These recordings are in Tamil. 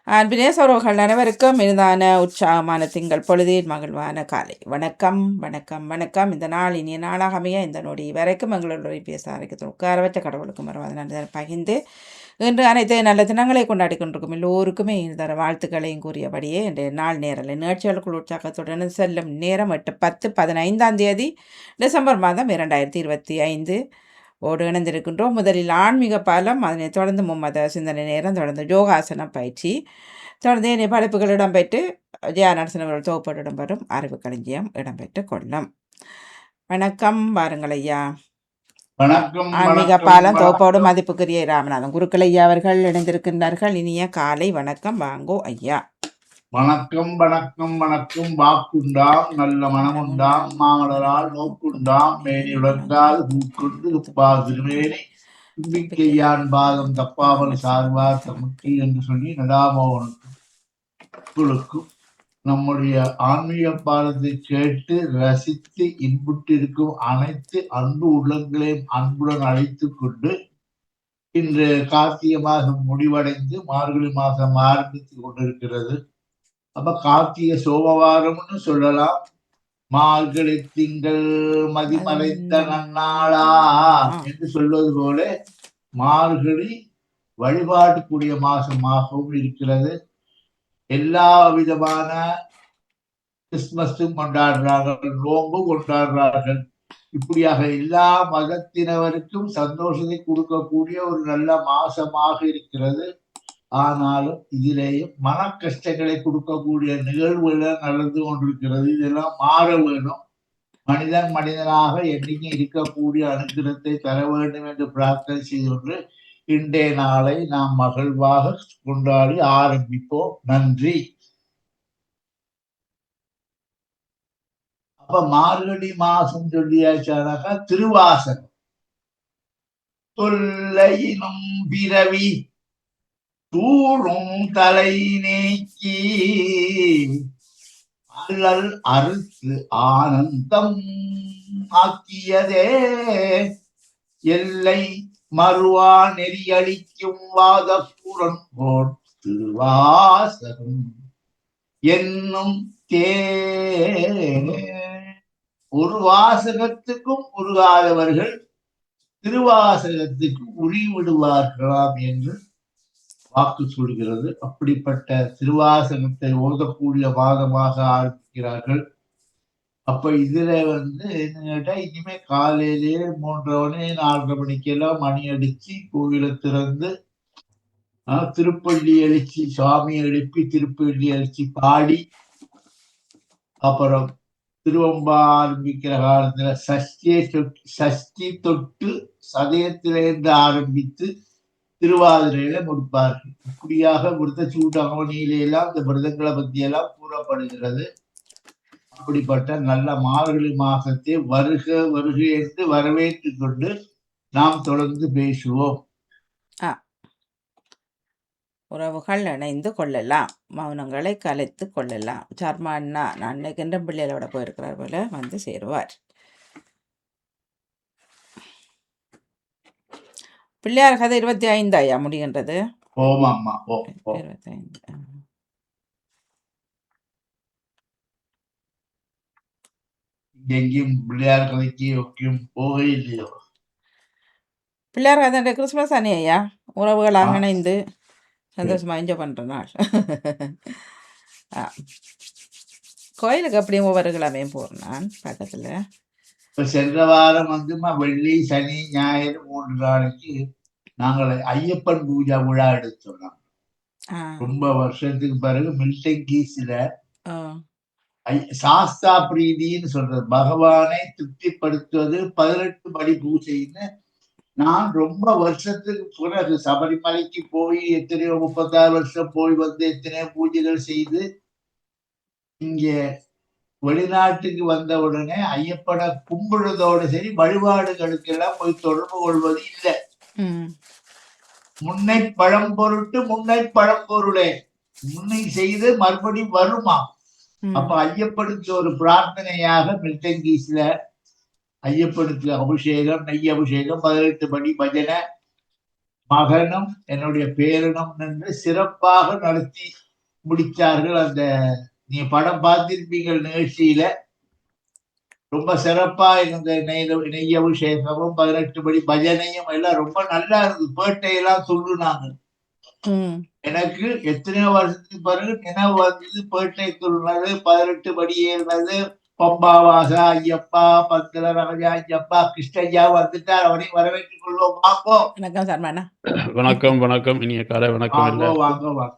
அன்பினே சோழர்கள் அனைவருக்கும் இனிதான உற்சாகமான திங்கள் பொழுதில் மகிழ்வான காலை வணக்கம் வணக்கம் வணக்கம். இந்த நாள் இனிய நாளாக அமைய இந்த நொடி வரைக்கும் எங்களுடைய பேச ஆரம்பித்து உட்காரவற்ற கடவுளுக்கும் மறுவாத பகிர்ந்து இன்று அனைத்து நல்ல தினங்களை கொண்டாடி கொண்டிருக்கும் எல்லோருக்குமே இந்த வாழ்த்துக்களையும் கூறியபடியே இன்றைய நாள் நேரில் நிகழ்ச்சிகளுக்குள் உற்சாகத்துடன் செல்லும் நேரம் 8/10/15 டிசம்பர் மாதம் 2025 ஓடு இணைந்திருக்கின்றோம். முதலில் ஆன்மீக பாலம், அதனைத் தொடர்ந்து மும்மத சிந்தனை நேரம், தொடர்ந்து யோகாசன பயிற்சி, தொடர்ந்து இனி படைப்புகள் இடம்பெற்று ஜெயா நரசிம்மர்கள் தொகுப்போடு இடம்பெறும் அறிவு களஞ்சியம் இடம்பெற்று கொள்ளும். வணக்கம் வாருங்கள் ஐயா. வணக்கம். ஆன்மீக பாலம் தொகுப்போடு மதிப்புக்குரிய ராமநாதன் குருக்கள் ஐயா அவர்கள் இணைந்திருக்கின்றார்கள். இனிய காலை வணக்கம். வாங்கோ ஐயா. வணக்கம் வணக்கம் வணக்கம். வாக்குண்டாம் நல்ல மனமுண்டாம் மாமலரால் நோக்குண்டாம் மேனி உடற்கால் பூக்கொண்டு துப்பா திருவேணி தும்பிக்கையான் பாதம் தப்பாமல் சார்வார் தமக்கு என்று சொல்லி நடாமோவனுக்கும் நம்முடைய ஆன்மீக பாடத்தை கேட்டு ரசித்து இன்புற்றிருக்கும் அனைத்து அன்பு உள்ளங்களையும் அன்புடன் அழைத்து கொண்டு இன்று கார்த்திகை மாதம் முடிவடைந்து மார்கழி மாதம் ஆரம்பித்து கொண்டிருக்கிறது. அப்ப கார்த்திகை சோமவாரம்னு சொல்லலாம். மார்கழி திங்கள் மதிமறைத்த நன்னாளா என்று சொல்வது போல மார்கழி வழிபாட்டுக்குரிய மாசமாகவும் இருக்கிறது. எல்லா விதமான கிறிஸ்துமஸும் கொண்டாடுறார்கள், நோம்பும் கொண்டாடுறார்கள். இப்படியாக எல்லா மதத்தினருக்கும் சந்தோஷத்தை கொடுக்கக்கூடிய ஒரு நல்ல மாசமாக இருக்கிறது. ஆனாலும் இதிலேயும் மன கஷ்டங்களை கொடுக்கக்கூடிய நிகழ்வுகள் நடந்து கொண்டிருக்கிறது. இதெல்லாம் மாற வேணும். மனிதன் மனிதனாக என்னைக்கும் இருக்கக்கூடிய அனுகிரகத்தை தர வேண்டும் என்று பிரார்த்தனை செய்து கொண்டு இன்றைய நாளை நாம் மகிழ்வாக கொண்டாடி ஆரம்பிப்போம். நன்றி. அப்ப மார்கழி மாசம் சொல்லியாச்சானாக்கா திருவாசகம். தொல்லையினும் பிறவி தூளும் தலை நீக்கி அல்லல் அறுத்து ஆனந்தம் ஆக்கியதே எல்லை மறுவா நெறியளிக்கும் வாதப்புறன் போர் திருவாசகம் என்னும் ஒரு வாசகத்துக்கும் உருகாதவர்கள் திருவாசகத்துக்கு உரிவிடுவார்களாம் என்று வாக்கு சொல்கிறது. அப்படிப்பட்ட திருவாசகத்தை ஓதக்கூடிய மாதமாக ஆரம்பிக்கிறார்கள். அப்ப இதுல என்ன கேட்டா, இனிமே காலையிலேயே 3:30 4:30 மணிக்கெல்லாம் மணி அடிச்சு கோயிலை திறந்து திருப்பள்ளி எழுச்சி சுவாமி எழுப்பி திருப்பள்ளி எழுச்சி பாடி, அப்புறம் திருவம்பா ஆரம்பிக்கிற காலத்துல சஷ்டி தொட்டு சதயத்திலிருந்து ஆரம்பித்து திருவாதிரையில முடிப்பார்கள். இப்படியாக விரத சூடாமணியிலெல்லாம் இந்த விரதங்களை பற்றியெல்லாம் கூறப்படுகிறது. அப்படிப்பட்ட நல்ல மார்கழி மாசத்தை வருக வருக என்று வரவேற்றுக் கொண்டு நாம் தொடர்ந்து பேசுவோம். உறவுகள் இணைந்து கொள்ளலாம், மௌனங்களை கலைத்து கொள்ளலாம். சர்மா அண்ணா நான் நினைக்கின்ற பிள்ளைகளோட போயிருக்கிறார் போல, வந்து சேருவார். பிள்ளையார் கதை 25 ஐயா முடிகின்றது. 25 எங்கேயும் பிள்ளையார் கதைக்கு போகவே இல்லையோ. பிள்ளையார் கதை கிறிஸ்துமஸ் அணி ஐயா, உறவுகளாக இணைந்து சந்தோஷமா என்ஜாய் பண்ற நாள். கோயிலுக்கு அப்படியே ஒவ்வொரு கிழமையும் போறேன் நான் பக்கத்துல. சென்ற வாரம் வெள்ளி சனி ஞாயிறு 3 நாளைக்கு நாங்கள் ஐயப்பன் பூஜா விழா எடுத்தோம். ரொம்ப வருஷத்துக்கு பிறகு மில்டன் கீஸ்ல சாஸ்தா பிரீதின்னு சொல்றது, பகவானை திருப்திப்படுத்துவது 18 படி பூஜைன்னு. நான் ரொம்ப வருஷத்துக்கு பிறகு சபரிமலைக்கு போய் எத்தனையோ 36 வருஷம் போய் வந்து எத்தனையோ பூஜைகள் செய்து இங்க வெளிநாட்டுக்கு வந்த உடனே ஐயப்பனை கும்பிடுறதோடு சரி, வழிபாடுகளுக்கு எல்லாம் போய் தொடர்பு கொள்வது இல்லை. முன்னை பழம்பொருட்டு முன்னை பழம்பொருளே முன்னை செய்து மறுபடியும் வருமா. அப்ப ஐயப்பனுக்கு ஒரு பிரார்த்தனையாக மில்டன் கீஸ்ல ஐயப்பனுக்கு அபிஷேகம், நெய் அபிஷேகம், 18 படி பஜனை, மகனும் என்னுடைய பேரனும் நின்று சிறப்பாக நடத்தி முடித்தார்கள். அந்த நீ படம் பார்த்திருப்பீங்கள் நிகழ்ச்சியில. ரொம்ப சிறப்பா இருந்த நெய் அபிஷேகமும் 18 படி பஜனையும் எல்லாம் ரொம்ப நல்லா இருந்தது. பேட்டையெல்லாம் சொல்லுனாங்க. எனக்கு எத்தனையோ வருஷத்துக்கு பிறகு நினைவு வந்தது. பேட்டை துள்ளுனது, 18 படி ஏறினது, பம்பாவாசா ஐயப்பா, பந்தல ரமஜா ஐயப்பா, கிருஷ்ணய்யா வந்துட்டார். அவனையும் வரவேற்றுக் கொள்வோம். வாங்கோ. வணக்கம் சர்மானா. வணக்கம் வணக்கம், இனிய காலை வணக்கம். வாங்கோ வாங்கோ வாங்க.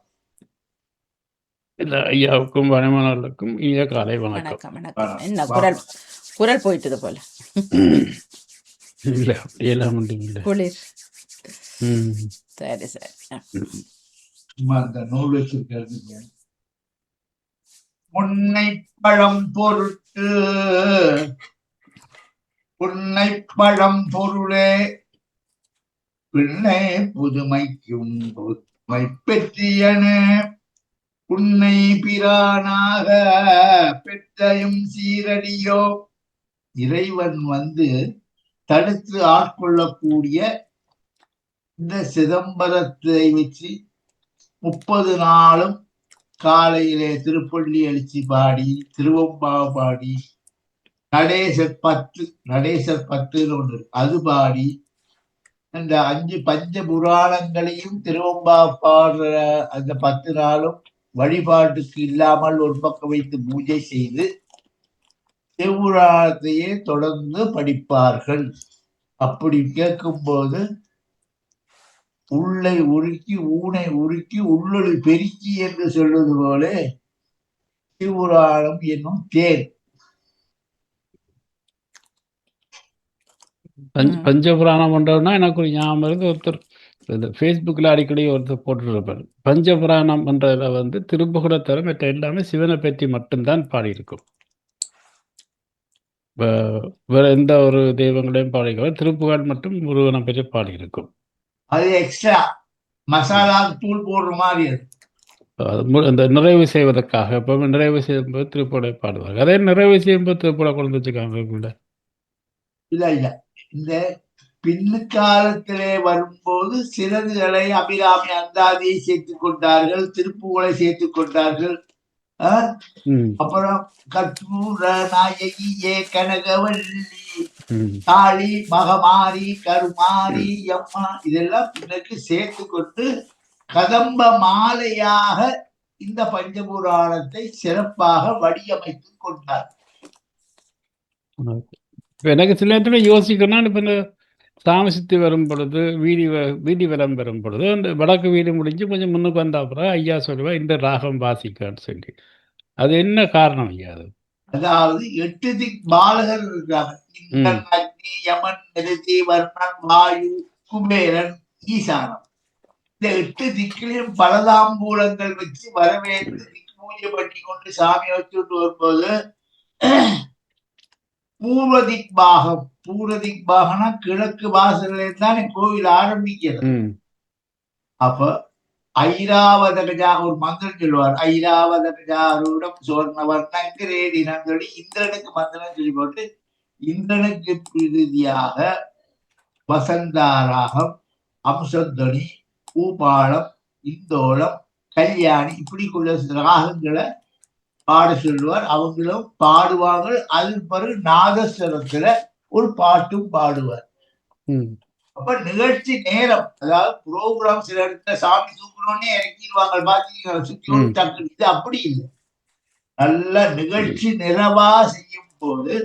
எல்லா ஐயாவுக்கும் வனமானவர்களுக்கும் இனிய காலை வணக்கம். வணக்கம் வணக்கம். என்ன குரல் குரல் போயிட்டது போல. இல்ல அப்படியெல்லாம் இல்ல. குளிர். சரி சரி. சும்மா அந்த நூல் வச்சிருக்கிறது. முன்னை பழம் பொருட்டு புன்னை பழம் பொருளே பிள்ளை புதுமைக்கும் புதுமை பெற்றியன புன்னை பிரானாக பெற்றையும் சீரடியோ. இறைவன் வந்து தடுத்து ஆட்கொள்ளக்கூடிய இந்த சிதம்பரத்தை வச்சு 30 நாளும் காலையிலே திருப்பள்ளி எழுச்சி பாடி, திருவம்பாவை பாடி, நடேசர் 10 ஒன்று அது பாடி, இந்த 5 பஞ்ச புராணங்களையும் திருவம்பாவை பாடுற அந்த 10 நாளும் வழிபாட்டுக்கு இல்லாமல் ஒரு பக்கம் வைத்து பூஜை செய்து திருப்புராணத்தையே தொடர்ந்து படிப்பார்கள். அப்படி கேட்கும்போது உள்ளை உருக்கி ஊனை உருக்கி உள்ளொளி பெருக்கி என்று சொல்வது போல திருப்புராணம் என்னும் தேர். பஞ்சபுராணம் பண்றதுன்னா எனக்கு ஒரு ஞாபகம் இருக்கு. ஒருத்தர் ஃபேஸ்புக்கில் அடிக்கடி ஒருத்தர் போட்டுருப்பார். பஞ்சபுராணம் பண்றதுல வந்து திருப்புகழை தவிர மற்ற எல்லாமே சிவனை பற்றி மட்டும்தான் பாடியிருக்கும். வேற எந்த ஒரு தெய்வங்களையும் பாடியிருக்க திருப்புகழ் மட்டும் முருகனை பற்றி பாடியிருக்கும். அது எக்ஸ்ட்ரா மசாலா தூள் போடுற மாதிரி அந்த நிறைவு செய்வதற்காக எப்பவுமே நிறைவு செய்யும்போது திருப்புகழை பாடுவாங்க. அதே நிறைவு செய்யும்போது திருப்புகழை கொண்டு வச்சுக்காங்க. இல்ல இந்த பின்னுக்காலத்திலே வரும்போது சிலதுகளை அபிராமி அந்தாதியை சேர்த்துக் கொண்டார்கள், திருப்புகளை சேர்த்துக் கொண்டார்கள். அப்புறம் கற்பூர நாயகியே கனகவல்லி காளி மகமாரி கருமாரி அம்மா இதெல்லாம் பின்னுக்கு சேர்த்து கொண்டு கதம்ப மாலையாக இந்த பஞ்சபுராணத்தை சிறப்பாக வடிவமைத்துக் கொண்டார். எனக்கு சில நேரத்துல யோசிக்கணும்னா, இப்ப இந்த சாமி சுத்தி வரும் பொழுது வீதி வலம் வரும் பொழுது அந்த வடக்கு வீடு முடிஞ்சு கொஞ்சம் முன்னுக்கு வந்த அப்புறம் ஐயா சொல்லுவா இந்த ராகம் வாசிக்கான்னு சொல்லி. அது என்ன காரணம் ஐயா? அது அதாவது 8 திக் பாலகர் இருக்காங்க. இந்திரன், அக்னி, யமன், நிருதி, வர்ணன், வாயு, குபேரன், ஈசானம். இந்த 8 திக்கிலையும் பலதாம்பூலங்கள் வச்சு வரவேற்று திக் பூஜை பண்ணி கொண்டு சாமி வச்சுட்டு வரும்போது பூர்வதிக் பாகம்னா கிழக்கு வாசல்ல தான் கோவில் ஆரம்பிக்கிறது. அப்ப ஐராவத கஜா ஒரு மந்திரம் சொல்லுவார். ஐராவத கஜாரூடம் சோர்ணவர்ணங்கிரேடினம் சொல்லி இந்திரனுக்கு மந்திரம் சொல்லி போட்டு இந்திரனுக்கு பிரீதியாக வசந்தாராகம், அம்சத்வனி, பூபாலம், இந்தோளம், கல்யாணி இப்படிக்குள்ள ராகங்களை பாட சொல்லுவார். அவங்களும் பாடுவாங்க. அதுக்கு பிறகு நாதஸ்வரத்துல ஒரு பாட்டும் பாடுவார். அப்ப நிகழ்ச்சி நேரம், அதாவது ப்ரோக்ராம் சில இடத்துல சாமி தூக்கணும்னே இறக்கிடுவாங்க பாத்தீங்கன்னா சுத்தி டக்கு. இது அப்படி இல்லை. நல்ல நிகழ்ச்சி நிறைவா செய்யும் போது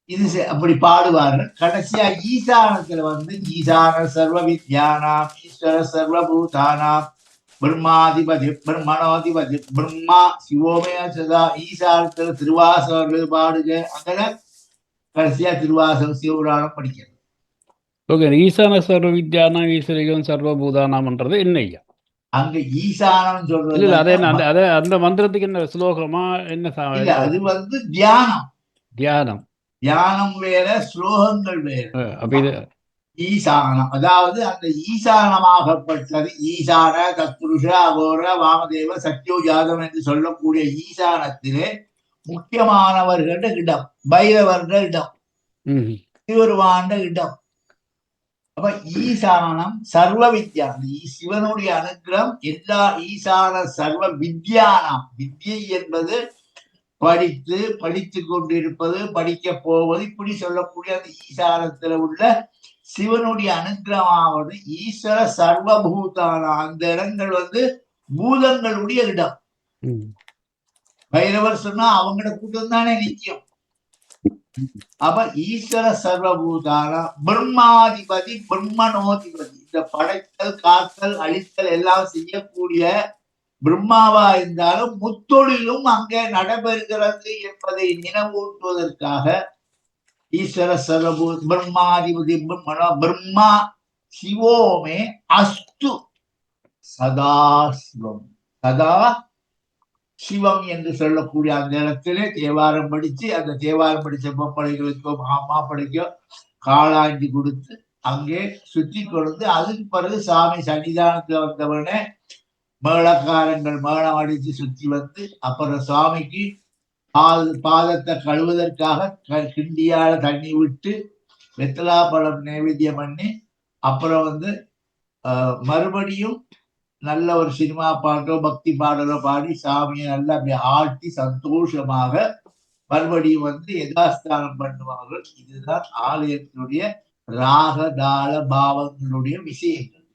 இது அப்படி பாடுவார்கள். கடைசியா ஈசானத்துல வந்து ஈசான சர்வ வித்யானாம் ஈஸ்வர சர்வபூதானாம் பிரம்மாதிபதி பிரம்மணோதிபதி பிரம்மா சிவோமய சதா ஈசானத்துல திருவாசகர்கள் பாடுக. அங்க கடைசியா திருவாசகம் சிவபுராணம் படிக்கிறது. ஓகே, ஈசான சர்வ வித்யானாம் ஈஸ்வரிகம் சர்வபூதானாம்ன்றது என்ன ஐயா? அங்க ஈசானம் சொல்றது இல்ல, அதே அந்த மந்திரத்துக்கு என்ன ஸ்லோகமா என்ன? அது வந்து தியானம். தியானம் வேற, ஸ்லோகங்கள் வேற. அப்ப இது ஈசானம், அதாவது அந்த ஈசானமாகப்பட்டது ஈசான தத்புருஷ அகோர வாமதேவ சத்யோ ஜாதம் என்று சொல்லக்கூடிய ஈசானத்திலே முக்கியமானவர்கள் இடம், பைரவர்கள் இடம், திருவருவாண்ட இடம், அப்ப ஈசானம் சர்வ வித்யா, சிவனுடைய அனுகிரகம் எல்லா ஈசான சர்வ வித்யானாம். வித்யை என்பது படித்து கொண்டிருப்பது, படிக்க போவது, இப்படி சொல்லக்கூடிய அந்த ஈசானத்துல உள்ள சிவனுடைய அனுகிரகமாவது ஈஸ்வர சர்வபூதான. அந்த இடங்கள் பூதங்களுடைய இடம். பைரவர் சொன்னா அவங்களோட கூட்டம் தானே நிச்சயம். அப்ப ஈஸ்வர சர்வபூதான பிரம்மாதிபதி பிரம்மனோதிபதி, இந்த படைத்தல் காத்தல் அழித்தல் எல்லாம் செய்யக்கூடிய பிரம்மாவா இருந்தாலும் முத்தொழிலும் அங்கே நடைபெறுகிறது என்பதை நினைவூட்டுவதற்காக ஈஸ்வர சர்வபூ பிரம்மாதிபதி பிரம்மா சிவோமே அஸ்து சதாசிவம். சதா சிவம் என்று சொல்லக்கூடிய அந்த இடத்திலே தேவாரம் படிச்சு, அந்த தேவாரம் படிச்ச பொம்பளைகளுக்கோ மாப்பிளைக்கோ காளாஞ்சி கொடுத்து அங்கே சுத்தி கொடுத்து, அதுக்கு பிறகு சாமி சன்னிதானத்துல வந்தவனே மேளக்காரங்கள் மேளம் அடித்து சுத்தி வந்து, அப்புறம் சுவாமிக்கு பாதத்தை கழுவதற்காக கிண்டியால தண்ணி விட்டு வெத்தலா பழம் நைவேத்தியம் பண்ணி, அப்புறம் மறுபடியும் நல்ல ஒரு சினிமா பாட்டோ பக்தி பாடலோ பாடி சாமியை நல்லா அப்படி ஆட்டி சந்தோஷமாக மறுபடியும் யதாஸ்தானம் பண்ணுவார்கள். இதுதான் ஆலயத்தினுடைய ராகதாள பாவங்களுடைய விஷயங்கள்.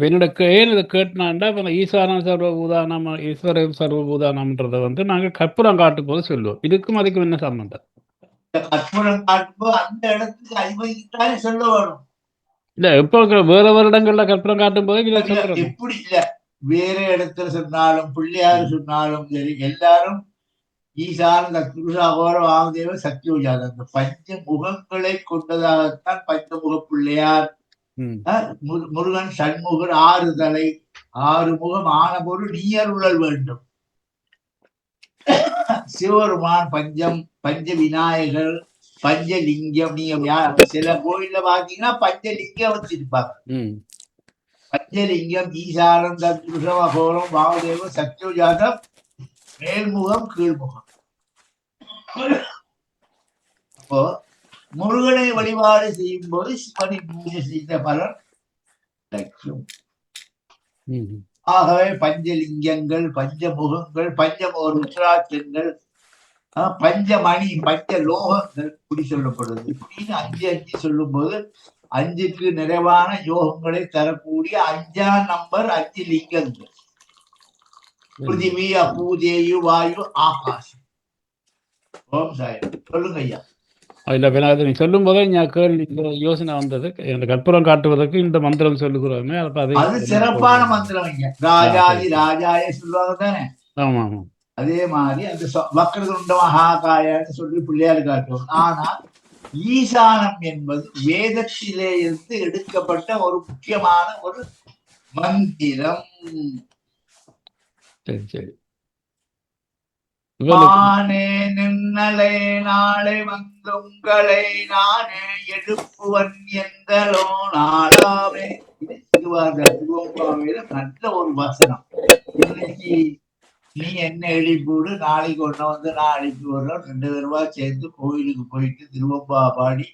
என்னோட ஏன் இதை கேட்டினாண்டா, இப்போ ஈஸ்வரன் சர்வபூதானம் ஈஸ்வர சர்வபூதானம்ன்றதை நாங்கள் கற்பூரம் காட்டும் போது சொல்லுவோம். இதுக்கும் அதுக்கும் என்ன சம்பந்தம்? கற்பூரம் காட்டும்போது அந்த இடத்துக்கு அறிவகித்தாலே சொல்ல வரும். இல்ல எப்போ வேற வருடங்கள்ல கற்பூரம் காட்டும் போது எப்படி இல்ல, வேற இடத்துல சொன்னாலும் பிள்ளையாரு சொன்னாலும் சரி, எல்லாரும் ஈசான தத்புருஷாகோர வாமதேவ சத்யோஜாத, அந்த பஞ்ச முகங்களை கொண்டதாகத்தான் பஞ்சமுக பிள்ளையார். முருகன் சண்முகர் 6 தலை 6 முகம் ஆன பொருள் நீயருளல் வேண்டும். சிவபெருமான் பஞ்ச விநாயகர் பஞ்சலிங்கம். நீங்க சில கோயில்ல பாத்தீங்கன்னா பஞ்சலிங்கம் வச்சிருப்பாங்க. பஞ்சலிங்கம் ஈசானம் தத்புருஷம் அகோரம் வாமதேவம் சத்யோஜாதம், மேல்முகம் கீழ்முகம். அப்போ முருகனை வழிபாடு செய்யும் போது சிவனை பூஜை செய்த பலன் கிடைக்கும். ஆகவே பஞ்சலிங்கங்கள் பஞ்சமுகங்கள் பஞ்சமுக ருத்ராட்சங்கள் பஞ்சமணி பஞ்ச லோகங்கள் இப்படி சொல்லப்படுது. இப்படின்னு 5 சொல்லும் போது 5க்கு நிறைவான யோகங்களை தரக்கூடிய 5ஆம் நம்பர் 5 லிங்கங்கள். பிருத்திவி அப்பு தேயு வாயு ஆகாசம். ஓம் சாய். சொல்லுங்க ஐயா. இல்ல நீ சொல்லும் போதே யோசனை வந்தது. இந்த கற்பூரம் காட்டுவதற்கு இந்த மந்திரம் சொல்லுகிறோமே, அது சிறப்பான மந்திரம் ஐயா. ராஜாதி ராஜாய சொல்லுவாங்க தானே. ஆமா ஆமா. அதே மாதிரி அந்த வக்ரதுண்ட மகாகாயன்னு சொல்லி பிள்ளையாரு காட்டுவோம். ஆனால் ஈசானம் என்பது வேதத்திலே இருந்து எடுக்கப்பட்ட ஒரு முக்கியமான ஒரு மந்திரம். சரி சரி. நானே நின்னலை நாளை வந்துங்களை நானே எழுப்புவன் எந்தலோ நாளாவே. திருவாரூர் நல்ல ஒரு வசனம். இன்னைக்கு நீ என்ன எழுப்பிவிடு, நாளைக்கு ஒன்ன நான் எழுப்பி விடுறோம், 2 பேருவா சேர்ந்து கோயிலுக்கு போயிட்டு திருவம்பா பாடி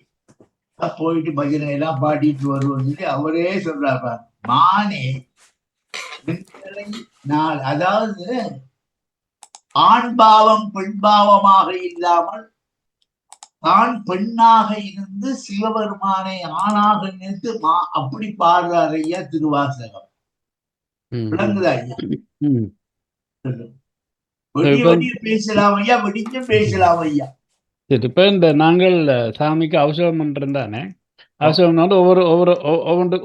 போயிட்டு பஜனை எல்லாம் பாடிட்டு வருவோம் சொல்லி அவரே சொல்றாரு. மானே நாள், அதாவது ஆண் பாவம் பெண் பாவமாக இல்லாமல் தான் பெண்ணாக இருந்து சிவபெருமானை ஆணாக நிறுத்து அப்படி பாடுறாரு ஐயா திருவாசகம். விளங்குதா ஐயா? பேசலாம் ஐயா, வெடிச்சும் பேசலாம் ஐயா. இப்ப இந்த நாங்கள் சாமிக்கு அவசரம் பண்றதானே, அவசரம்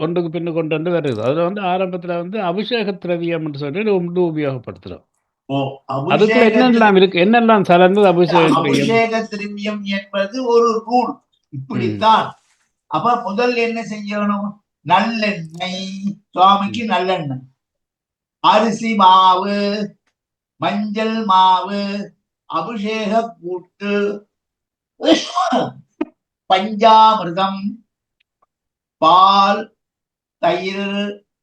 ஒன்றுக்கு பின்னு கொண்டு வந்து வருது. அதுல ஆரம்பத்துல அபிஷேக திரவியம் சொல்லி ஒன்று உபயோகப்படுத்துறோம். அதுக்குள்ள என்னெல்லாம் இருக்கு, என்னெல்லாம் கலந்து அபிஷேக திரவியம் என்பது ஒரு ரூல். இப்படித்தான். அப்ப முதல் என்ன செய்யணும்? நல்லெண்ணெய், சுவாமிக்கு நல்லெண்ணெய், அரிசி மாவு, மஞ்சள் மாவு, அபிஷேக கூட்டு, பஞ்சாமிர்தம், பால், தயிர்.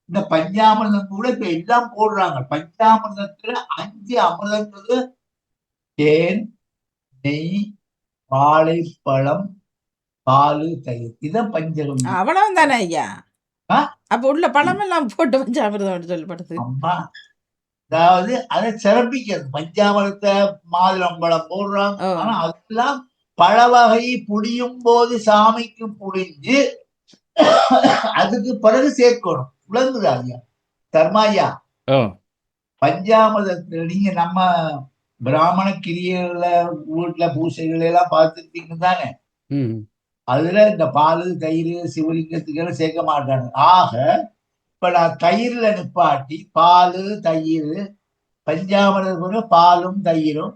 இந்த பஞ்சாமிர்தம் கூட இப்ப எல்லாம் போடுறாங்க. பஞ்சாமிர்தத்துல 5 அமிர்தங்கள்: தேன், நெய், வாழைப்பழம், பாலு தயிர் இதான் பஞ்சகவ்யம். அவ்வளவு தானே ஐயா? ஆ? அப்ப உள்ள பழமெல்லாம் போட்டு பஞ்சாமிர்தம் சொல்லப்படுது. அம்மா அதாவது அதை சிறப்பிக்கிறது. பஞ்சாமிரத்தை மாதுளம்பழம் போடுறாங்க. ஓ. ஆனா அதெல்லாம் பழ வகை புளியும் போது சாமிக்கு புளிஞ்சு அதுக்கு பிறகு சேர்க்கணும். விளங்குதா ஐயா? தர்மாயா, ஓ பஞ்சாமிரதத்துல நீங்க நம்ம பிராமண கிரியைகள்ல வீட்டுல பூசைகள் எல்லாம் பார்த்துருப்பீங்க தானே? ம் அதுல இந்த பால் தயிர் சிவலிங்கத்துக்கு எல்லாம் சேர்க்க மாட்டாங்க. ஆக இப்ப நான் தயிர்ல நிப்பாட்டி பால் தயிர் பஞ்சாமிரதம் பாலும் தயிரும்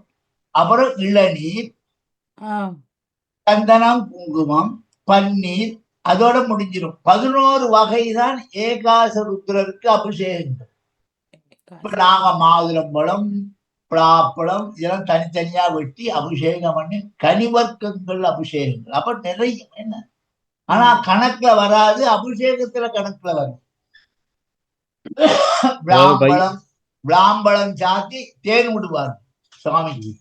அப்புறம் இளநீர் ஆ. சந்தனம் குங்குமம் பன்னீர் அதோட முடிஞ்சிடும். 11 வகைதான் ஏகாச ருத்ரருக்கு அபிஷேகங்கள். இப்ப நாங்க மாதுளம்பழம் பலாப்பழம் இதெல்லாம் தனித்தனியா வெட்டி அபிஷேகம் பண்ணி கனிவர்க்கங்கள் அபிஷேகங்கள் அப்ப நிறைய என்ன. ஆனா கணக்குல வராது, அபிஷேகத்துல கணக்குல வரும். விளாம்பழம் சாத்தி தேன் விடுவார் சுவாமிக்கு.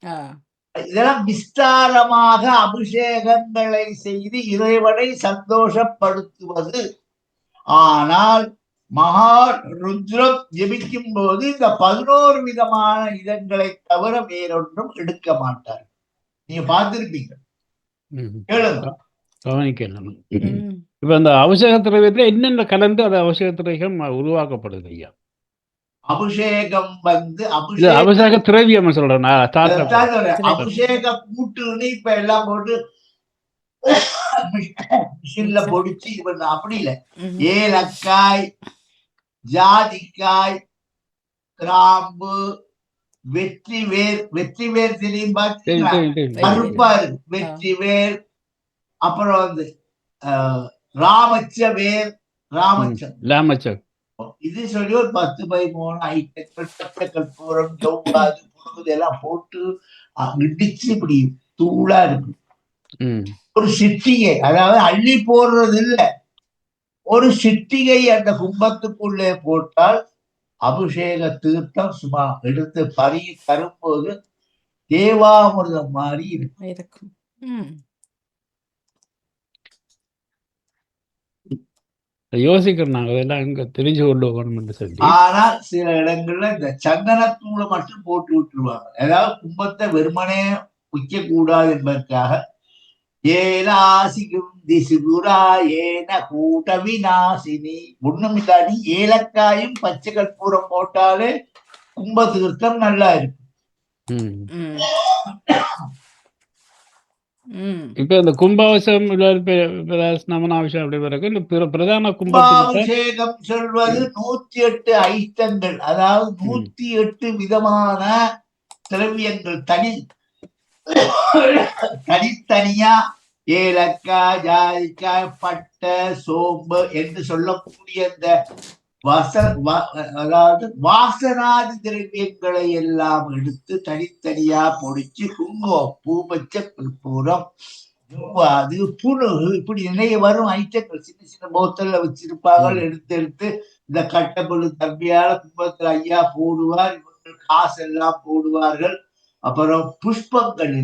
ஆ. இதெல்லாம் விஸ்தாரமாக அபிஷேகங்களை செய்து இறைவனை சந்தோஷப்படுத்துவது. ஆனால் மகா ருத்ரம் ஜெபிக்கும் போது இந்த 11 விதமான இதங்களை தவிர வேறொன்றும் எடுக்க மாட்டார். நீங்க பார்த்திருப்பீங்க. கேளுங்க. கவனிக்கணும். இப்ப அந்த அபிஷேக திரவியத்துல என்னென்ன கலந்து அந்த அபிஷேக திரவியம் உருவாக்கப்படுது ஐயா? அபிஷேகம் அபிஷேக திரவியம் சொல்றேன். அபிஷேக கூட்டுன்னு இப்ப எல்லாம் போட்டு மிஷின்ல பொடிச்சு இது பண்ண அப்படி இல்லை. ஏலக்காய், ஜாதிக்காய், கிராம்பு, வெற்றிவேர் தெரியும் பார்த்தீங்களா? கருப்பா இருக்கு வெற்றிவேர். அப்புறம் வந்து ராமச்சம் இது சொல்லி ஒரு 10-13 ஐட்டங்கள் பச்சை கற்பூரம் ஜவ்வாது இதெல்லாம் போட்டு இடிச்சு இப்படி தூளா இருக்கு. ஒரு சிட்டிகை, அதாவது அள்ளி போடுறது இல்லை, ஒரு சிட்டிகை அந்த கும்பத்துக்குள்ளே போட்டால் அபிஷேக தீர்த்தம் சும்மா எடுத்து பருகி தரும்போது தேவாமிர்தம் மாதிரி இருக்கும். யோசிக்கிறோம் நாங்க அதெல்லாம் எங்க தெரிஞ்சு கொண்டு போகணும்னு சொல்லி. ஆனா சில இடங்கள்ல இந்த சந்தனத்தூளை மட்டும் போட்டு விட்டுருவாங்க. ஏதாவது கும்பத்தை வெறுமனே வைக்க கூடாது என்பதற்காக ஏலாசிகும் திசுகுரா ஏன கூட்ட விநாசினி ஒண்ணும் இல்லாடி ஏலக்காயும் பச்சை கற்பூரம் போட்டாலே கும்ப தீர்த்தம் நல்லா இருக்கும். இப்ப இந்த கும்பாபிஷேகம் நமனாபிஷேகம் அப்படி பிறகு இந்த பிரதான கும்பாபிஷேகம் சொல்வது 108 ஐட்டங்கள், அதாவது 108 விதமான திரவியங்கள் தனித்தனியா ஏலக்காய், ஜாதிக்காய், பட்டை, சோம்பு என்று சொல்லக்கூடிய இந்த அதாவது வாசனாதி திரவியங்களை எல்லாம் எடுத்து தனித்தனியா பொடிச்சு குங்குமம், பூ, பச்சை கற்பூரம், அது புணுகு இப்படி நிறைய வரும் ஐட்டங்கள் சின்ன சின்ன போத்தல்ல வச்சிருப்பாங்க. எடுத்து இந்த கட்டப்பொழு தம்பியால கும்பத்துல ஐயா போடுவார். இவர்கள் காசெல்லாம் போடுவார்கள். அப்புறம் புஷ்பங்கள்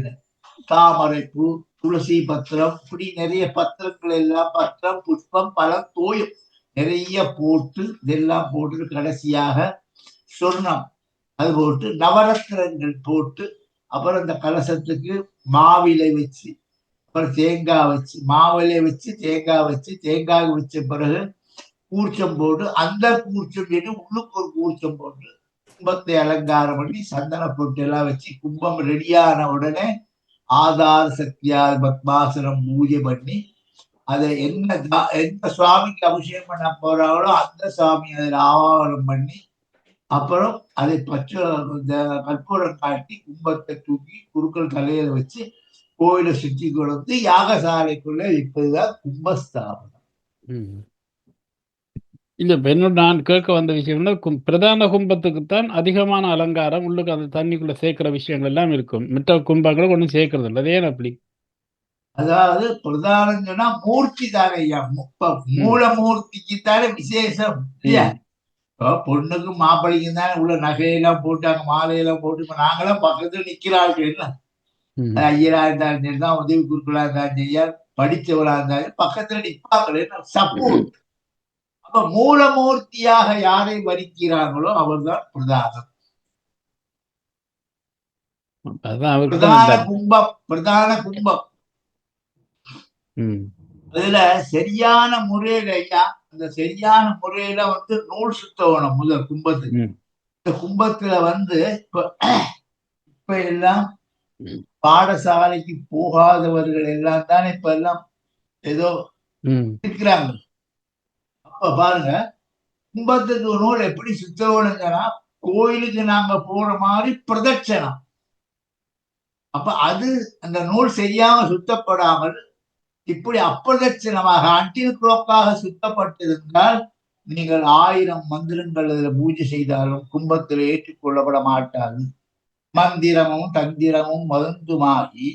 தாமரை பூ, துளசி பத்திரம், இப்படி நிறைய பத்திரங்கள் எல்லாம் பத்திரம், புஷ்பம், பழம், தோயம் நிறைய போட்டு இதெல்லாம் போட்டு கடைசியாக சொர்ணம் அது போட்டு நவரத்னங்கள் போட்டு அப்புறம் இந்த கலசத்துக்கு மாவிலை வச்சு அப்புறம் தேங்காய் வச்சு மாவிலை வச்சு தேங்காய் வச்ச பிறகு கூர்ச்சம் போட்டு அந்த கூர்ச்சம் உள்ளுக்கு ஒரு கூர்ச்சம் போட்டு கும்பத்தை அலங்காரம் பண்ணி சந்தன பொட்டு எல்லாம் வச்சு கும்பம் ரெடியான உடனே ஆதார சக்தியா பத்மாசனம் பூஜை பண்ணி அதை எந்த சுவாமிக்கு அபிஷேகம் பண்ண போறாங்களோ அந்த சுவாமி அதில் ஆவாகனம் பண்ணி அப்புறம் அதை இந்த கற்பூரம் காட்டி கும்பத்தை தூக்கி குருக்கள் தலையில வச்சு கோயிலை சுற்றி கொண்டு யாகசாலைக்குள்ள இப்பதான் கும்பஸ்தாபனம். இல்ல என்னோட நான் கேட்க வந்த விஷயம்னா பிரதான கும்பத்துக்குத்தான் அதிகமான அலங்காரம் உள்ளுக்கு அந்த தண்ணிக்குள்ள சேர்க்கிற விஷயங்கள் எல்லாம் இருக்கும். மற்ற கும்பங்களை ஒன்றும் சேர்க்கறது இல்லை. அது ஏன் அப்படி? அதாவது பிரதானம் சொன்னா மூர்த்தி தானே ஐயா. மூலமூர்த்திக்கு தானே விசேஷம் இல்லையா? பொண்ணுக்கு மாப்பிள்ளைக்கும் தானே உள்ள நகையெல்லாம் போட்டு அங்க மாலையெல்லாம் போட்டு இப்ப நாங்களாம் பக்கத்துல நிக்கிறார்கள். ஐயரா இருந்தாலும் சரிதான், உதவி குருக்களா இருந்தாலும் சரியா, படித்தவரா இருந்தாலும் பக்கத்துல நிற்பாங்களே சப்போர்ட். அப்ப மூலமூர்த்தியாக யாரை வரிக்கிறாங்களோ அவர்தான் பிரதானம். பிரதான கும்பம் அதுல சரியான முறையில அந்த சரியான முறையில நூல் சுத்தவனம் முதல் கும்பத்துக்கு. இந்த கும்பத்துல இப்ப எல்லாம் பாடசாலைக்கு போகாதவர்கள் எல்லாம் தான் இப்ப எல்லாம் ஏதோ இருக்கிறாங்க. அப்ப பாருங்க, கும்பத்துக்கு நூல் எப்படி சுத்தவனுங்கன்னா கோயிலுக்கு நாங்க போற மாதிரி பிரதட்சணம். அப்ப அது அந்த நூல் சரியாக சுத்தப்படாமல் இப்படி அப்பிரதட்சணமாக அன்டில் குளோக்காக சுத்தப்பட்டிருந்தால் நீங்கள் 1000 மந்திரங்கள் அதுல பூஜை செய்தாலும் கும்பத்தில் ஏற்றுக்கொள்ளப்பட மாட்டாது. மந்திரமும் தந்திரமும் மருந்துமாகி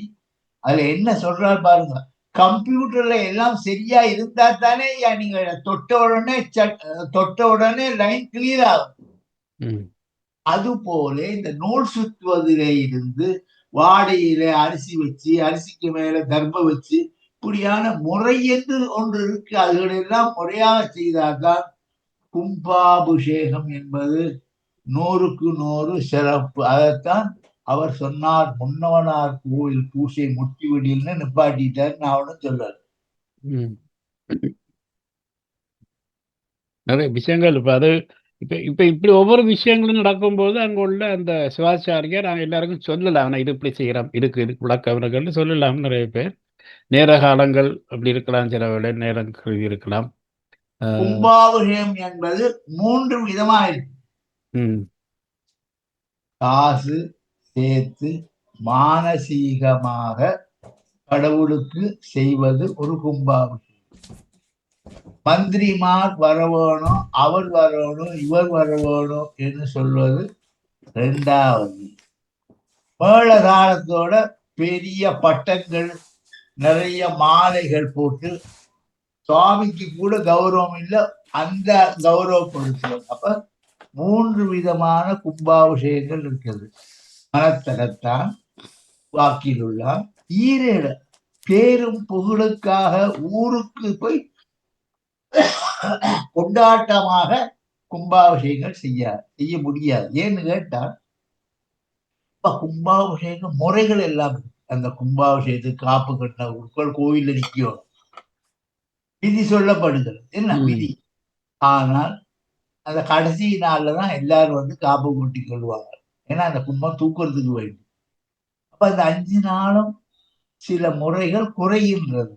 அதுல என்ன சொல்றாரு பாருங்க, கம்ப்யூட்டர்ல எல்லாம் சரியா இருந்தா தானே நீங்க தொட்ட உடனே லைன் கிளியர் ஆகும். அது போல இந்த நூல் சுற்றுவதிலே இருந்து வாடையில அரிசி வச்சு அரிசிக்கு மேல தர்ம வச்சு இப்படியான முறை என்று ஒன்று இருக்கு. அதுகளெல்லாம் முறையாக செய்தால்தான் கும்பாபிஷேகம் என்பது 100க்கு 100 சிறப்பு. அதைத்தான் அவர் சொன்னார், முன்னவனார் கோயில் பூசை முட்டிவிடில்னு நிப்பாட்டிட்டார். நான் அவனும் சொல்றாரு. நிறைய விஷயங்கள் இப்ப அது இப்ப இப்படி ஒவ்வொரு விஷயங்களும் நடக்கும்போது அங்க உள்ள அந்த சிவாச்சாரியார் நாங்கள் எல்லாருக்கும் சொல்லலாம், ஆனால் இது இப்படி செய்யறோம், இதுக்கு விளக்கம்னு சொல்லலாம். நிறைய பேர் நேர காலங்கள் அப்படி இருக்கலாம், சில வேலை நேரங்கள் இருக்கலாம். கும்பாபிஷேகம் என்பது 3 விதமா இருக்கு. காசு சேர்த்து மானசீகமாக கடவுளுக்கு செய்வது ஒரு கும்பாபிஷேகம். மந்திரிமார் வரவேணும், அவர் வரணும், இவர் வரவேணும் என்று சொல்வது 2வது. மேள காலத்தோட பெரிய பட்டங்கள் நிறைய மாலைகள் போட்டு சுவாமிக்கு கூட கௌரவம் இல்லை, அந்த கௌரவப்படுத்துவது. அப்ப 3 விதமான கும்பாபிஷேகங்கள் இருக்கிறது. மனத்தகத்தான், வாக்கில் உள்ளான், ஈரேட பேரும் புகழுக்காக ஊருக்கு போய் கொண்டாட்டமாக கும்பாபிஷேகங்கள் செய்ய முடியாது. ஏன்னு கேட்டால் கும்பாபிஷேக முறைகள் எல்லாம் அந்த கும்பாபிஷேகத்துக்கு காப்பு கட்டின கோயில்ல நிற்கும், விதி சொல்லப்படுகிறது, என்ன விதி. ஆனால் அந்த கடைசி நாள்லதான் எல்லாரும் காப்பு கொட்டி கொள்வாங்க. ஏன்னா அந்த கும்பம் தூக்குறதுக்கு வேண்டும். அப்ப அந்த 5 நாளும் சில முறைகள் குறைகின்றது.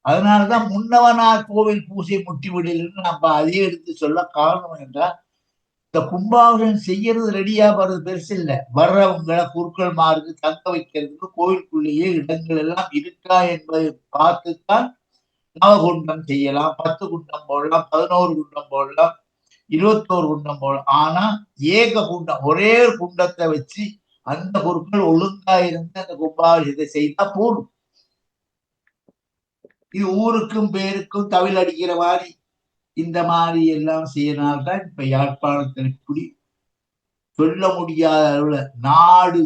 அதனாலதான் முன்னவனார் கோவில் பூசை முட்டிவிடல் நம்ம அதையே எடுத்து சொல்ல காரணம் என்றால், இந்த கும்பாபிஷேகம் செய்யறது ரெடியா வர்றது பெருசு இல்லை. வர்றவங்களை குருக்கள் மாருக்கு தங்க வைக்கிறதுக்கு கோயிலுக்குள்ளேயே இடங்கள் எல்லாம் இருக்கா என்பதை பார்த்துத்தான் நவகுண்டம் செய்யலாம், 10 குண்டம் போடலாம், 11 குண்டம் போடலாம், 21 குண்டம் போடலாம். ஆனா ஏக குண்டம், ஒரே குண்டத்தை வச்சு அந்த குருக்கள் ஒழுங்கா இருந்து அந்த கும்பாபிஷேகத்தை செய்தா போடும். இது ஊருக்கும் பேருக்கும் தவில் அடிக்கிற மாதிரி இந்த மாதிரி எல்லாம் செய்யனால்தான் இப்ப யாழ்ப்பாணத்தில் இப்படி சொல்ல முடியாத அளவுல நாடு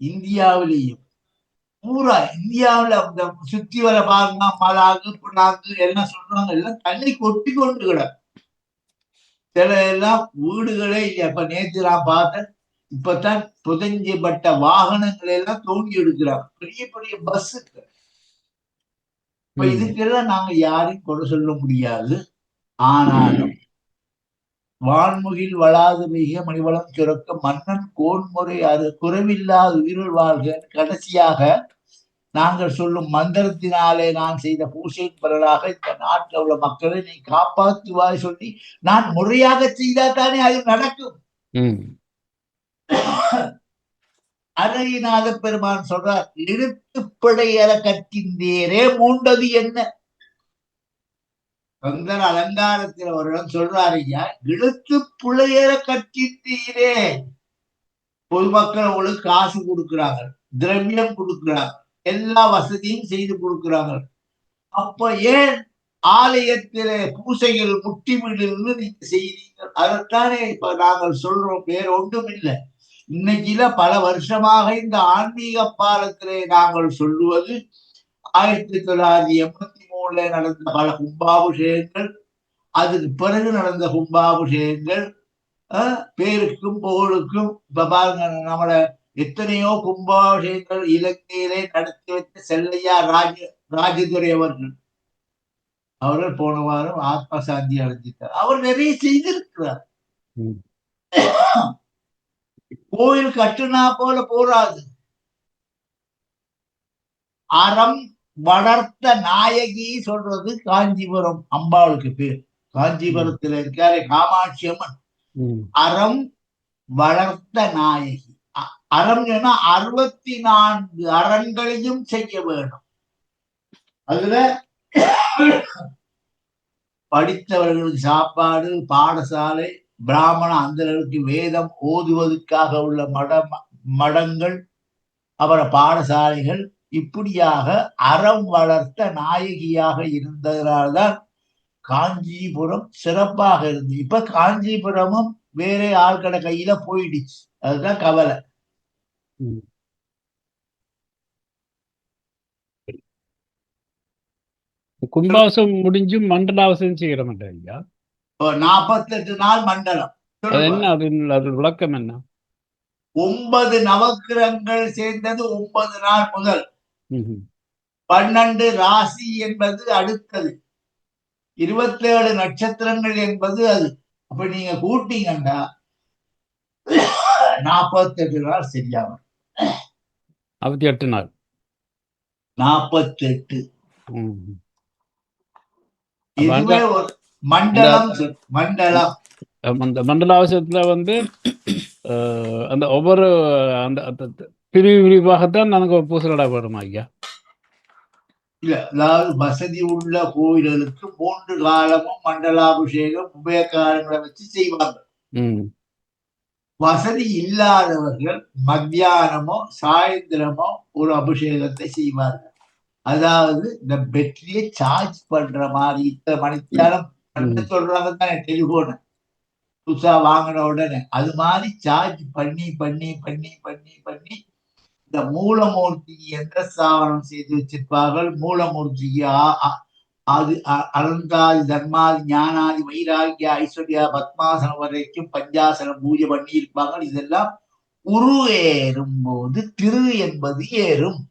இந்தியாவிலேயும் பூரா இந்தியாவில் அந்த சுத்தி வர பாருங்க மலாங்கு புடாங்கு எல்லாம் சொல்றாங்க, எல்லாம் தண்ணி கொட்டி கொண்டு கிடக்கு. சில எல்லாம் வீடுகளே இல்லை. இப்ப நேற்று நான் பார்த்தேன், இப்பதான் புதஞ்சப்பட்ட வாகனங்களை எல்லாம் தோண்டி எடுக்கிறாங்க, பெரிய பெரிய பஸ். இப்ப இதுக்கெல்லாம் நாங்க யாரையும் கொண்டு சொல்ல முடியாது. ஆனாலும் வான்முகில் வளாது மிக மணிவளம் சுரக்க மன்னன் கோன்முறை அது குறைவில்லாத உயிரில் வாழ்க கடைசியாக நாங்கள் சொல்லும் மந்திரத்தினாலே நான் செய்த பூசையின் பலனாக இந்த நாட்டில் உள்ள மக்களை நீ காப்பாற்றுவாய் சொல்லி நான் முறையாக செய்தா தானே அது நடக்கும். அருணகிரிநாத பெருமான் சொல்றார், இழுத்துப்படையற கற்கின்றேரே மூண்டது என்ன. கந்தர் அலங்காரத்தில் அவரிடம் சொல்றாரு, ஐயா இழுத்து புழையற கற்கின்றீரே. பொதுமக்கள் உங்களுக்கு காசு கொடுக்குறாங்க, திரவியம் கொடுக்குறாங்க, எல்லா வசதியும் செய்து கொடுக்குறாங்க. அப்ப ஏன் ஆலயத்திலே பூசைகள் முட்டிவிலிருந்து நீங்க செய்றீங்க? அதைத்தானே இப்ப நாங்கள் சொல்றோம், வேற ஒன்றும் இல்லை. இன்னைக்குல பல வருஷமாக இந்த ஆன்மீக பாலத்திலே நாங்கள் சொல்லுவது, 1983 நடந்த பல கும்பாபிஷேகங்கள், அதுக்கு பிறகு நடந்த கும்பாபிஷேகங்கள், பேருக்கும் புகழுக்கும் இப்ப பாருங்க, நம்மள எத்தனையோ கும்பாபிஷேகங்கள் இலங்கையிலே நடத்தி வச்ச செல்லையா ராஜதுரை அவர்கள் போன வாரம் ஆத்ம சாந்தி அடைஞ்சிட்டார். அவர் நிறைய செய்திருக்கிறார். கோயில் கட்டுனா போல போராது, அறம் வளர்த்த நாயகி சொல்றது காஞ்சிபுரம் அம்பாளுக்கு பேர். காஞ்சிபுரத்துல இருக்காரு காமாட்சி அம்மன், அறம் வளர்த்த நாயகி. அறம் 64 அறங்களையும் செய்ய வேண்டும். அதுல படித்தவர்களுக்கு சாப்பாடு, பாடசாலை, பிராமண அந்தரருக்கு வேதம் ஓதுவதற்காக உள்ள மடங்கள், அவர பாடசாலைகள், இப்படியாக அறம் வளர்த்த நாயகியாக இருந்ததனால்தான் காஞ்சிபுரம் சிறப்பாக இருந்தது. இப்ப காஞ்சிபுரமும் வேற ஆள்கட கையில போயிடுச்சு. அதுதான் கவலை. கும்பாவசம் முடிஞ்சு மண்டலாவசம் செய்யற மாட்டேங்க. 48 நாள் மண்டலம். என்ன அது விளக்கம் என்ன? 9 நவக்கிரகங்கள் சேர்ந்தது 9 நாள் முதல். 12 ராசி என்பது அடுத்தது, 27 நட்சத்திரங்கள் என்பது அது. அப்ப நீங்க கூட்டிங்கண்டா 48 நாள் சரியாக 48 நாள் 48. இதுவே ஒரு மண்டலம். மண்டலம் அந்த மண்டலாவசத்துல அந்த ஒவ்வொரு அந்த பிரிவாகத்தான் நமக்கு பூசலடா வருமா ஐயா? இல்ல, அதாவது வசதி உள்ள கோயில்களுக்கு 3 காலமும் மண்டலாபிஷேகம் உபயக்காரங்களை வச்சு செய்வாங்க. வசதி இல்லாதவர்கள் மத்தியானமோ சாயந்திரமோ ஒரு அபிஷேகத்தை செய்வார்கள். அதாவது இந்த பேட்டரியை சார்ஜ் பண்ற மாதிரி இத்தனை மணித்தியாலம் சொல்றாங்க தானே, டெலிபோனு புதுசா வாங்கின உடனே அது மாதிரி சார்ஜ் பண்ணி பண்ணி பண்ணி பண்ணி பண்ணி இந்த மூலமூர்த்திக்கு எந்த ஸ்தாபனம் செய்து வச்சிருப்பார்கள். மூலமூர்த்திக்கு அது அனந்தாதி தர்மாதி ஞானாதி வைராகிய ஐஸ்வர்யா பத்மாசனம் வரைக்கும் பஞ்சாசனம் பூஜை பண்ணி இருப்பாங்க. இதெல்லாம் உரு ஏறும் போது திரு என்பது ஏறும்.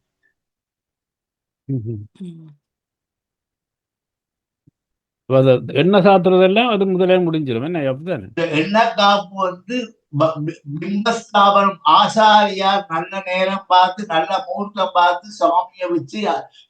எண்ணெய் சாத்துறதெல்லாம் அது முதலே முடிஞ்சிடும். என்ன அப்படித்தானே? எண்ணெய் காப்பு பிம்பஸ்தாபனம் ஆசாரியார் நல்ல நேரம் பார்த்து நல்ல முகூர்த்தம் பார்த்து சாமியை வச்சு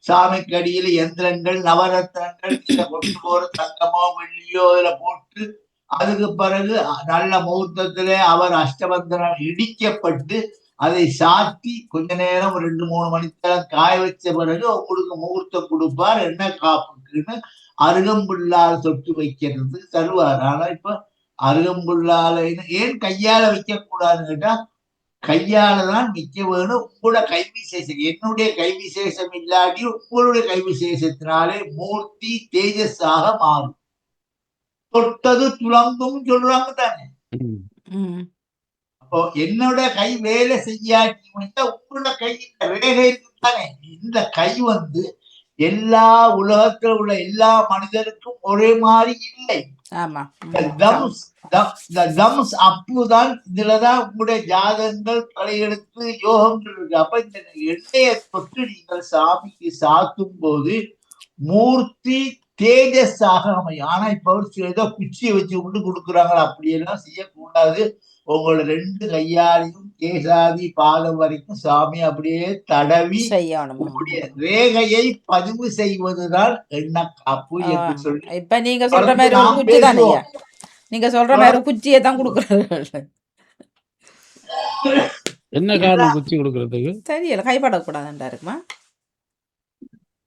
சாமிக்கு அடியில எந்திரங்கள் நவரத்னங்கள் கொண்டு போற தங்கமோ வெள்ளியோ இதுல போட்டு அதுக்கு பிறகு நல்ல முகூர்த்தத்திலே அவர் அஷ்டபந்தனம் இடிக்கப்பட்டு அதை சாத்தி கொஞ்ச நேரம் 2-3 மணி நேரம் காய வச்ச பிறகு உங்களுக்கு முகூர்த்தம் கொடுப்பார். எண்ணெய் காப்புக்குன்னு அருகம்புல்லால் தொட்டு வைக்கிறது தருவார். ஆனா இப்ப அருகம்புல்லால ஏன் கையால வைக்க கூடாதுன்னு கேட்டா, கையாலதான் வைக்க வேணும். உங்களோட கை விசேஷம், என்னுடைய கை விசேஷம் இல்லாட்டி உங்களுடைய கை விசேஷத்தினாலே மூர்த்தி தேஜஸாக மாறும். தொட்டது துளங்கும் சொல்றாங்க தானே. அப்போ என்னோட கை வேலை செய்யாட்டி உங்களோட கை ரேகை தானே. இந்த கை எல்லா உலகத்துல உள்ள எல்லா மனிதருக்கும் ஒரே மாதிரி இல்லை. அப்புதான் இதுலதான் உங்களுடைய ஜாதகங்கள் தலையெடுத்து யோகங்கள் இருக்கு. அப்ப இந்த எண்ணெயை தொட்டு நீங்கள் சாமிக்கு சாத்தும் போது மூர்த்தி தேஜஸாக அமையும். ஆனா இப்ப ஏதோ குச்சியை வச்சு கொண்டு கொடுக்குறாங்க, அப்படியெல்லாம் செய்யக்கூடாது. உங்களோட 2 கையாலையும் கேசாதி பாதம் வரைக்கும் சாமி அப்படியே தடவி ரேகையை பதிவு செய்வதுதான் எண்ணெய் காப்பு என்று சொல்லி. இப்ப நீங்க சொல்ற மாதிரி ஒரு குச்சி தானே, நீங்க சொல்ற மாதிரி குச்சியை தான் கொடுக்குறாங்க. என்ன காரணம் குச்சி கொடுக்கறதுக்கு? தெரியல, கைப்படக்கூடாதுன்றா இருக்குமா?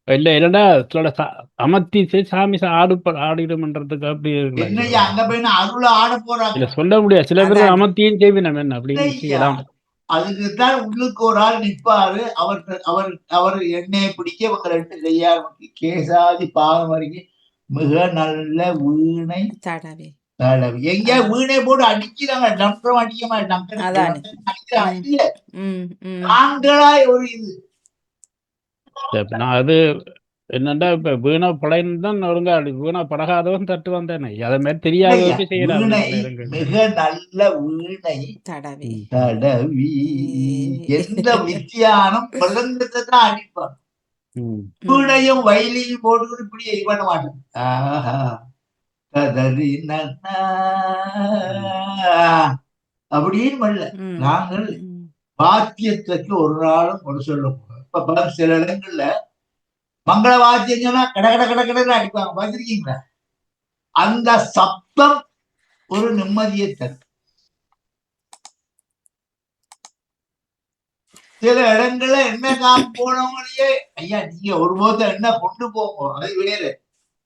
இல்ல இல்லடா அமர்த்தி சாமி ஆடிடும்ன்றதுக்கு அப்படி இல்ல சொல்ல முடியாது. சில பேர் அமர்த்தியும் செய்வினம் என்ன அப்படின்னு அதுக்குதான் உள்ளுக்கு ஒரு ஆள் நிற்பாரு. அவர் எண்ணெயை பிடிக்க இவங்க 2 கையால் கேசாதி பாதம் வரைக்கும் மிக நல்ல வீணை தடவி எங்க வீணை போட்டு அடிக்கிறாங்க. டம்ரம் அடிக்க மாட்டாங்க. நாங்களாய் ஒரு இது சரி, நான் அது என்னண்டா இப்ப வீணா பழையன்னு தான் ஒழுங்கா வீணா பழகாதவன் தட்டு வந்தானே அதை மாதிரி இல்லையா, தெரியாதவருக்கு செய்யலாம் வீணை சில நேரங்கள்ல. மிக நல்ல வீணை தடவி ம். தடவி எந்த வித்தியானம் மிருதங்கத்தை தான் அடிப்பான். ம். வீணையும் வயலையும் போட்டு இப்படி இது பண்ண மாட்டேன். ஆஹா கதறி நன்னா அப்படின்னு பண்ணல. ம். நாங்கள் ம். வாத்தியத்துக்கு ஒரு நாளும் ஒரு சொல்லும். இப்ப பாருங்க, சில இடங்கள்ல மங்கள வாத்தியம் சொன்னா கட கட கட கடன்னு அடிப்பாங்க, பார்த்திருக்கீங்களா? அந்த சப்தம் ஒரு நிம்மதியை தரும். சில இடங்கள்ல என்ன காப்பு போனவங்களையே, ஐயா நீங்க ஒருபோது என்ன கொண்டு போங்க, அது வேறு.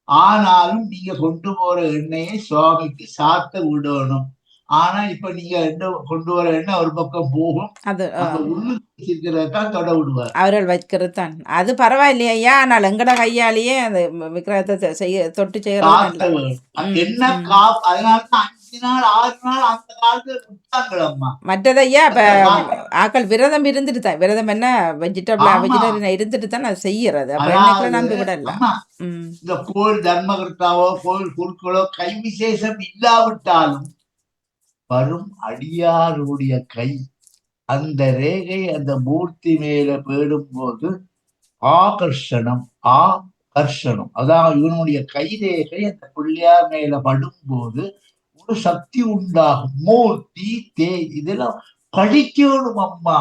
ஆனாலும் நீங்க கொண்டு போற எண்ணெயை சுவாமிக்கு சாத்த விடணும். ஆனா இப்ப நீங்க கொண்டு வர எண்ணெய் ஒரு பக்கம் போகும், அது அங்க உள்ளுக்கு வச்சிருக்கிறதான் தொட விடுவார். அவர்கள் வைக்கிறது தான் அது பரவாயில்லையா ஐயா. ஆனால் எங்கட கையாலேயே அந்த விக்கிரகத்தை செய்ய தொட்டு செய்யறது சாத்த நல்ல. வேணும். என்ன காப்பு, அதனாலதான் 5 நாள் 6 நாள் அந்த காலத்துல விட்டாங்களம்மா. மற்றதையா இப்ப அந்த காப்பு. ஆக்கள் விரதம் இருந்துட்டு தான், விரதம் என்ன ஆமா. வெஜிடேரியன் இருந்துட்டு தான் அது செய்யறது. அப்ப அதாவது என்னைக்குள்ள நம்பி விடலாம். அம்மா, ம். இந்த கோயில் தர்மகர்த்தாவோ கோயில் குருக்களோ கை விசேஷம் இல்லாவிட்டாலும் வரும் அடியாருடைய கை, அந்த ரேகை அந்த மூர்த்தி மேல பேடும் போது ஆகர்ஷணம் அதான் இவனுடைய கை ரேகை அந்த பிள்ளையார் மேல படும்போது ஒரு சக்தி உண்டாகும். மூர்த்தி இதெல்லாம் படிக்கணும் அம்மா.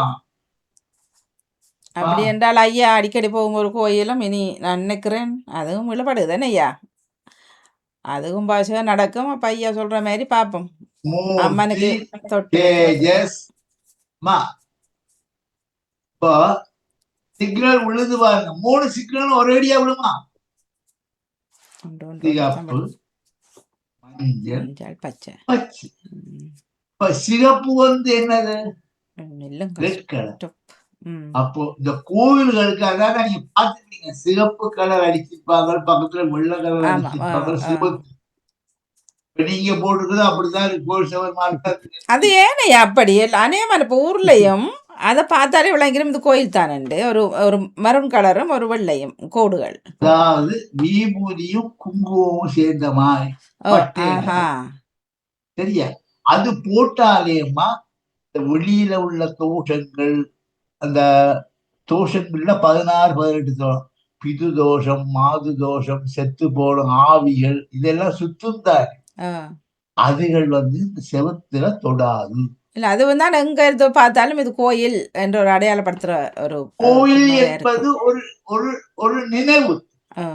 அப்படி என்றால் ஐயா அடிக்கடி போகும் ஒரு கோயிலும் இனி நான் நினைக்கிறேன் அதுவும் விழுபடுது தானே ஐயா. அதுவும் பாஷை நடக்கும். அப்ப ஐயா சொல்ற மாதிரி பார்ப்போம். அம்மனுக்கு மூர்த்தி தொட்டு வைக்கிறது. தேஜஸ் மா. இப்போ சிக்னல் விழுது பாருங்க, 3 சிக்னல் ஒரேடியா விழுமா? ஒன்று ஒன்று சிகப்பு, மஞ்சள், மஞ்சள் பச்சை. பச்சை. ம். இப்ப சிகப்பு என்னது? இல்லைங்க. Red colour. ம். அப்போ இந்த கோவில்களுக்கு அதான் நீங்க பாத்துருக்கீங்க, சிகப்பு கலர் அடிச்சிருப்பாங்க, பக்கத்துல வெள்ளை கலர் ஆமா. அடிச்சிருப்பாங்க, சிவப்பு. இப்ப நீங்க போட்டுக்கிறது அப்படிதான் இருக்கு, கோவில் செவர் மார்க்கெட். அது ஏனையா அப்படி அநேகமான இப்போ ஊர்லயும் அதை பார்த்தாலே விளங்கிடும் இது கோயில் தானண்டு. ஒரு ஒரு மரூன் கலரும் ஒரு வெள்ளையும் கோடுகள். அதாவது விபூதியும் குங்குமமும் சேர்ந்த மாதிரி ஓ, பட்டை. ஆஹா. சரியா? அது போட்டாலேம்மா இந்த வெளியில உள்ள தோஷங்கள், அந்த தோஷங்கள்ல 16 18 தோஷம், பிது தோஷம், மாது தோஷம், செத்து போடும் ஆவிகள், இதெல்லாம் சுத்தம் தான். ஆ. அதுகள் இந்த செவத்துல தொடாது. இல்ல அது தான் எங்க இருந்து பார்த்தாலும் இது கோயில் என்ற ஒரு அடையாளப்படுத்துற ஒரு கோயில் முறையா என்பது இருக்கும். ஒரு ஒரு ஒரு நினைவு. ஆ.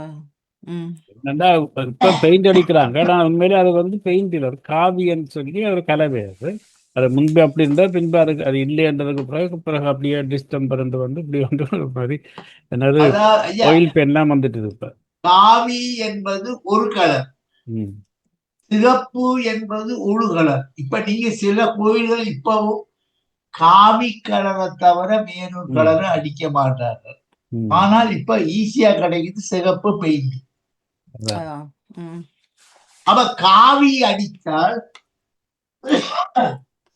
ம். என்னண்டா இப்ப பெயிண்ட் அடிக்கிறாங்க, நான் உண்மையிலே அது வந்து பெயிண்ட் இல்லை, ஒரு காவியன்னு சொல்லி ஒரு கலவை. அது முன்பு அப்படி இருந்தால் பின்பு அது இல்லைன்றதுக்கு பிறகு அப்படியே டிஸ்டம்பர் வந்து இப்படி வந்து ஒரு மாதிரி என்னது அதாவது ஐயா, ஆயில் பென்லாம் வந்துட்டு இப்ப. காவி என்பது ஒரு கலர், ம். சிகப்பு என்பது ஒரு கலர். இப்ப நீங்க சில கோயில்கள் இப்பவும் காவி கலரை தவிர மேனூர் கலரை அடிக்க மாட்டார்கள். ம். ஆனால் இப்ப ஈஸியா கிடைக்குது சிகப்பு பெயிண்ட். ஆ. ம். அப்ப காவி அடித்தால்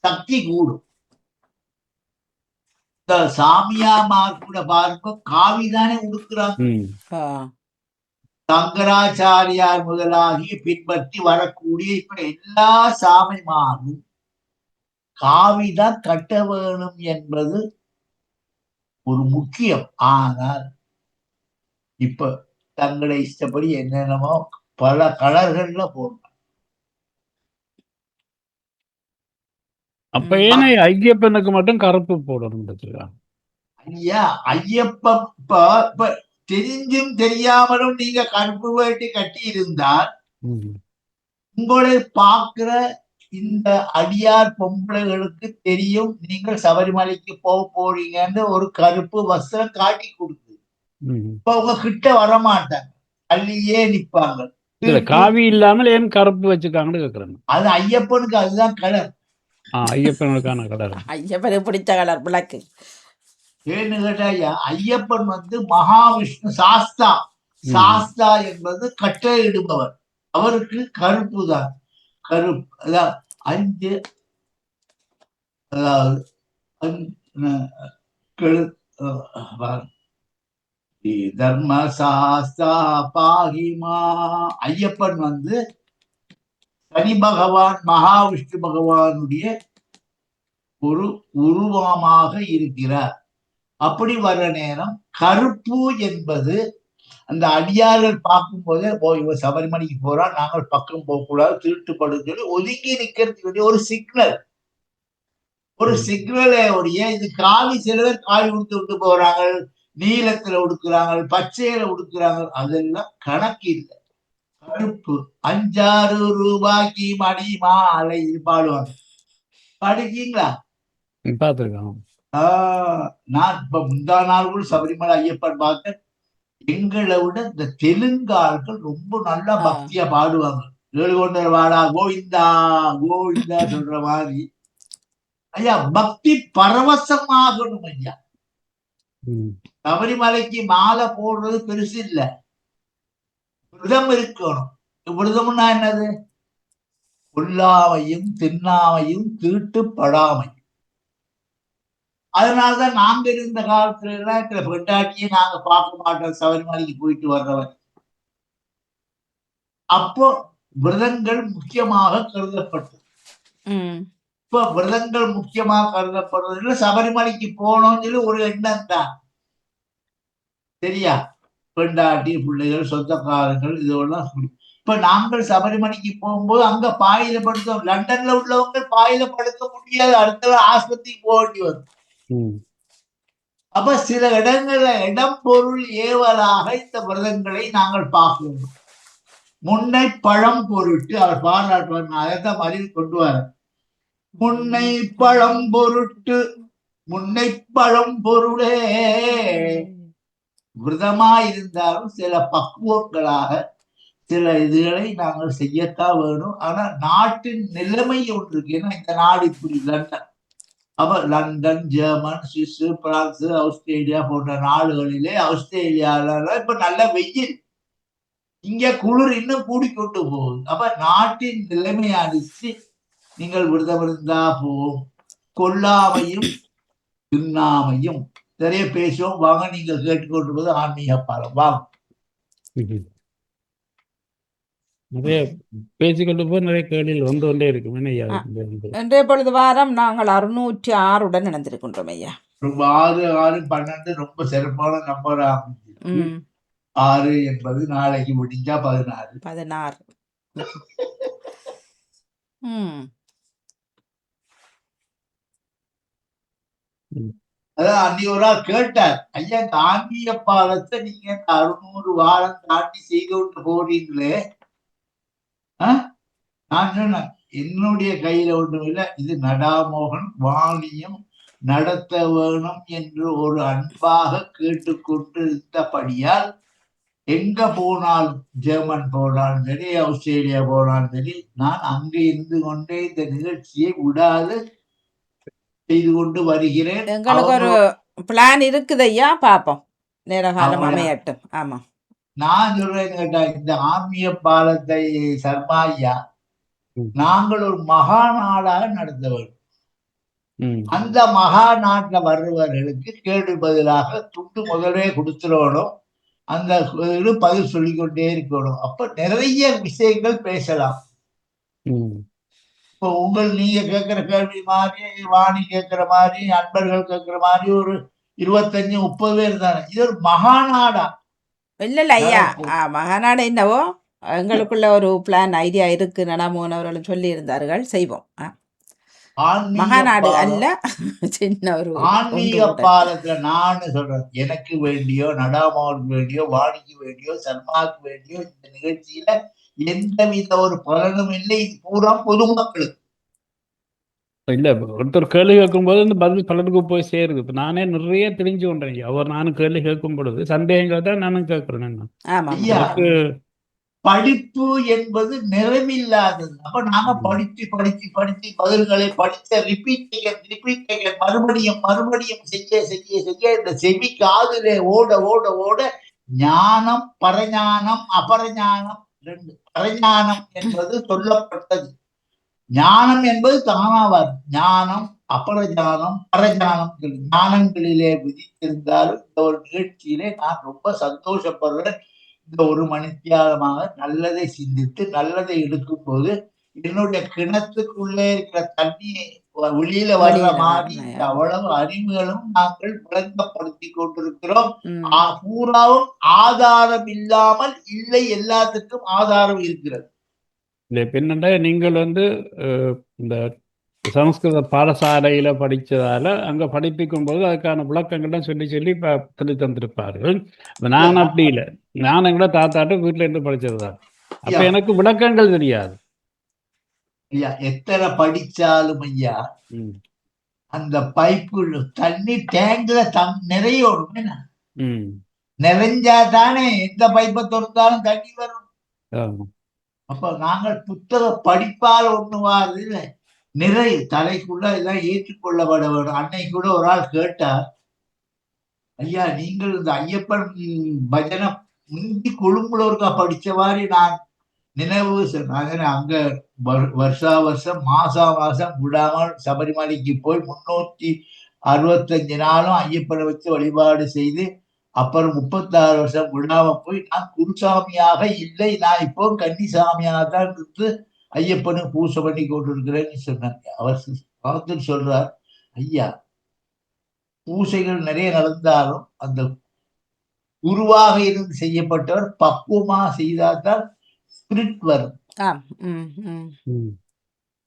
சக்தி கூடும். இந்த சாமியாமார் கூட பாருங்க, காவி தானே உடுக்குறாங்க. ம். ஆ. சங்கராச்சாரியார் முதலாகி பின்பற்றி வரக்கூடிய இப்ப எல்லா சாமிமாரும் காவிதான் கட்ட வேணும் என்பது ஒரு முக்கியம். ஆனால் இப்ப தங்களை இஷ்டப்படி என்னென்னமோ பல கலர்கள்ல போடணும். அப்ப ஏன்னா ஐயப்பனுக்கு மட்டும் கருப்பு போடணும்? ஐயா, ஐயப்பன் இப்ப தெரிஞ்சும் தெரியாமலும் நீங்க கருப்பு வேட்டி கட்டி இருந்தால் உங்களை பார்க்கிற இந்த அடியார் பொம்பளைகளுக்கு தெரியும் நீங்கள் சபரிமலைக்கு போக போறீங்கன்னு ஒரு கருப்பு வஸ்திரம் காட்டி கொடுக்குது. இப்ப உங்க கிட்ட வரமாட்டாங்க, அள்ளியே நிப்பாங்க. காவி இல்லாமல் ஏன் கருப்பு வச்சுக்காங்கன்னு கேக்குறேன். அது ஐயப்பனுக்கு அதுதான் கலர். ஐயப்பனுக்கான கலர். ஐயப்பனுக்கு பிடிச்ச கலர் பிளாக். ஏன்னு கேட்டா ஐயா, ஐயப்பன் மகாவிஷ்ணு சாஸ்தா என்பது கட்டளையிடுபவர். அவருக்கு கருப்பு தான். கருப்பு அதாவது 5 அதாவது தர்மசாஸ்தா பாகிமா. ஐயப்பன் சனி பகவான் மகாவிஷ்ணு பகவானுடைய ஒரு உருவமாக இருக்கிறார். அப்படி வர்ற நேரம் கருப்பு என்பது அந்த அடியார்கள் பார்க்கும் போதே இவன் சபரிமலைக்கு போறான், நாங்கள் பக்கம் போகக்கூடாது, திருட்டுப்படும் சொல்லி ஒதுங்கி நிக்கிறதுக்கு ஒரு சிக்னல். ஒரு சிக்னலை உடைய இது காவி, சில பேர் காவி உடுத்து விட்டு போறாங்க, நீலத்துல உடுக்குறாங்க, பச்சையில உடுக்குறாங்க, அதெல்லாம் கணக்கு இல்லை. கருப்பு 5-6 ரூபாய்க்கு மணி மாலை பாடுவாங்க. பாடிருக்கீங்களா? பார்த்துருக்கோம். நான் இப்ப முந்தா நாள் கூட சபரிமலை ஐயப்பன் பார்த்தேன். எங்களை விட இந்த தெலுங்கார்கள் ரொம்ப நல்லா பக்தியா பாடுவாங்க. ஏழுகொண்டர் வாடா கோவிந்தா கோவிந்தா சொல்ற மாதிரி. ஐயா பக்தி பரவசமாகணும் ஐயா. சபரிமலைக்கு மாலை போடுறது பெருசு இல்ல, விரதம் இருக்கணும். விரதம்னா என்னது? கொல்லாமையும் தின்னாமையும் தீட்டுப்படாமையும். அதனாலதான் நாங்க இருந்த காலத்துல எல்லாம் இந்த பெண்டாட்டியை நாங்க பார்க்க மாட்டோம் சபரிமலைக்கு போயிட்டு வர்றவன். அப்போ விரதங்கள் முக்கியமாக கருதப்பட்டது. இப்ப விரதங்கள் முக்கியமாக கருதப்படுறதுல சபரிமலைக்கு போனோம்னு சொல்லி ஒரு எண்ணம் தான். சரியா? பெண்டாட்டி பிள்ளைகள் சொந்தக்காரங்கள் இதெல்லாம். இப்ப நாங்கள் சபரிமலைக்கு போகும்போது அங்க பாயில படுத்தோம். லண்டன்ல உள்ளவங்க பாயில படுத்த முடியாது, அடுத்த ஆஸ்பத்திரிக்கு போக வேண்டி வரும். அப்ப சில இடங்கள்ல இடம் பொருள் ஏவலாக இந்த விரதங்களை நாங்கள் பார்க்கிறோம். முன்னை பழம் பொருட்டு அவர் பாராட்டுவார், நான் அதைத்தான் மாதிரி கொண்டு வரேன். முன்னை பழம் பொருட்டு முன்னை பழம் பொருளே. விரதமா இருந்தாலும் சில பக்குவங்களாக சில இதுகளை நாங்கள் செய்யத்தான் வேணும். ஆனா நாட்டின் நிலைமை ஒன்று இருக்கு. ஏன்னா இந்த நாடு இப்படி லண்டன், அப்ப London, German, Swiss, France, Australia போன்ற நாடுகளிலே, ஆஸ்திரேலியால இப்ப நல்ல வெயில், இங்க குளிர் இன்னும் கூடிக்கொண்டு போகுது. அப்ப நாட்டின் நிலைமை அடிச்சு நீங்கள் விரதம் இருந்தா போகும். கொல்லாமையும் தின்னாமையும் நிறைய பேசுவோம். வாங்க, நீங்கள் கேட்டுக்கொண்டிருப்பது ஆன்மீக பாலம். வாங்க. நிறைய பேசிக்கொண்டு போய் நிறைய கேள்விகள் வந்து கொண்டே இருக்கும். இன்றைய பொழுது வாரம் நாங்கள் 606 இணைந்திருக்கின்றோம் ஐயா. ரொம்ப 6, 6, 12 ரொம்ப சிறப்பான நம்பர். 6 என்பது நாளைக்கு முடிஞ்சா 16. அதான் அன்னி ஒரு ஆள் கேட்டார், ஐயா இந்த ஆன்மீக பாலத்தை நீங்க 600 வாரம் தாண்டி செய்து விட்டு போறீங்களே. நான் சொன்னேன், என்னுடைய கையில ஒன்றும் இல்லை, இது நடாமோகன் வாணியம் நடத்த வேணும் என்று ஒரு அன்பாக கேட்டுக்கொண்டு இருந்தபடியால் எங்க போனாலும், ஜெர்மன் போனாலும் சரி, ஆஸ்திரேலியா போனாலும் சரி, நான் அங்க இருந்து கொண்டே இந்த நிகழ்ச்சியை விடாது செய்து கொண்டு வருகிறேன். எங்களுக்கு ஒரு பிளான் இருக்குது ஐயா, பாப்போம், நேரகாலம் அமையட்டும். ஆமா, நான் சொல்றேன் கேட்டா, இந்த ஆன்மீக பாலத்தை சர்மா ஐயா நாங்கள் ஒரு மகா நாடாக நடத்த வேண்டும். அந்த மகா நாட்டுல வர்றவர்களுக்கு கேடு பதிலாக துண்டு முதலே கொடுத்துடணும், அந்த பதில் சொல்லிக்கொண்டே இருக்கணும். அப்ப நிறைய விஷயங்கள் பேசலாம். இப்போ நீங்க கேட்கிற கேள்வி மாதிரி, வாணி கேட்கிற மாதிரி, அன்பர்கள் கேட்கிற மாதிரி ஒரு 25-30 பேர் தானே. இது ஒரு மகாநாடா? இல்ல ஐயா, மகாநாடு என்னவோ எங்களுக்குள்ள ஒரு பிளான் ஐடியா இருக்கு. நடாமோகன் அவர்களும் சொல்லி இருந்தார்கள், செய்வோம். மகாநாடு அல்ல, சின்ன ஒரு ஆன்மீக பாலத்துல நான் சொல்றேன், எனக்கு வேண்டியோ, நடாமோகனுக்கு வேண்டியோ, வாணிக்கு வேண்டியோ, சர்மாவுக்கு வேண்டியோ இந்த நிகழ்ச்சியில எந்தவித ஒரு பலனும் இல்லை. இது பூரா பொதுமக்களுக்கு இல்ல. ஒருத்தர் கேள்வி கேட்கும் போது இந்த பதில் பலருக்கு போய் சேருது. இப்ப நானே நிறைய தெரிஞ்சு கொண்டேன். அவர் நானும் கேள்வி கேட்கும் பொழுது சந்தேகங்கள் தான் நானும் கேட்கிறேன். படிப்பு என்பது நிறைவில்லாதது. அப்ப நாங்க படிச்சு படிச்சு படிச்சு பதில்களை படிச்ச ரிப்பீட் மறுபடியும் செய்ய இந்த செவி காதுல ஓட ஓட ஓட ஞானம், பரஞானம், அபரஞானம், 2. பரஞானம் என்பது சொல்லப்பட்டது, ஞானம் என்பது தானாவார். ஞானம், அபரஜானம் பரஜானம் ஞானங்களிலே விதித்திருந்தாலும் இந்த ஒரு நிகழ்ச்சியிலே நான் ரொம்ப சந்தோஷப்படுறேன். இந்த ஒரு மணித்தியாலமாக நல்லதை சிந்தித்து நல்லதை எடுக்கும் போது என்னுடைய கிணத்துக்குள்ளே இருக்கிற தண்ணியை வெளியில வர்ற மாதிரி அவ்வளவு அறிவுகளும் நாங்கள் விளங்கப்படுத்தி கொண்டிருக்கிறோம். பூராவும் ஆதாரம் இல்லாமல் இல்லை, எல்லாத்துக்கும் ஆதாரம் இருக்கிறது. என்னென்ன நீங்கள் இந்த சமஸ்கிருத பாடசாலையில படிச்சதால அங்க படிப்பிக்கும் போது அதுக்கான விளக்கங்கள்லாம் சொல்லி சொல்லி சொல்லி தந்திருப்பார்கள். நான் அப்படி இல்லை, நான் எங்கூட தாத்தாட்ட வீட்டுல இருந்து படிச்சதுதான். அப்ப எனக்கு விளக்கங்கள் தெரியாது. ஐயா எத்தனை படிச்சாலும் ஐயா அந்த பைப்பு தண்ணி டேங்க்ல நிறையணும். என்ன நிறைஞ்சா தானே எந்த பைப்பை திறந்தாலும் தண்ணி வரும். அப்ப நாங்கள் புத்தக படிப்பால் ஒண்ணுவாது இல்லை, நிறைய தலைக்குள்ள எல்லாம் ஏற்றுக்கொள்ளப்பட வேண்டும். அன்னைக்கு கூட ஒரு ஆள் கேட்டார், ஐயா நீங்கள் இந்த ஐயப்பன் பஜனை முந்தி கொழும்புல இருக்கா படிச்ச மாதிரி நான் நினைவு சொன்னாங்க. அங்க வருஷா வருஷம் மாசம் விடாமல் சபரிமலைக்கு போய் 365 நாளும் ஐயப்பனை வச்சு வழிபாடு செய்து அப்புறம் 36 வருஷம் விடாம போய் நான் குருசாமியாக இல்லை, நான் இப்போ கன்னிசாமியாக தான் இருந்து ஐயப்பனுக்கு பூசை பண்ணி கொண்டு இருக்கிறேன்னு சொன்னாங்க. அவர் சொல்றார், ஐயா பூசைகள் நிறைய நடந்தாலும் அந்த குருவாக இருந்து செய்யப்பட்டவர் பக்குவமாக செய்தால்தான் ஸ்பிரிட் வரும்.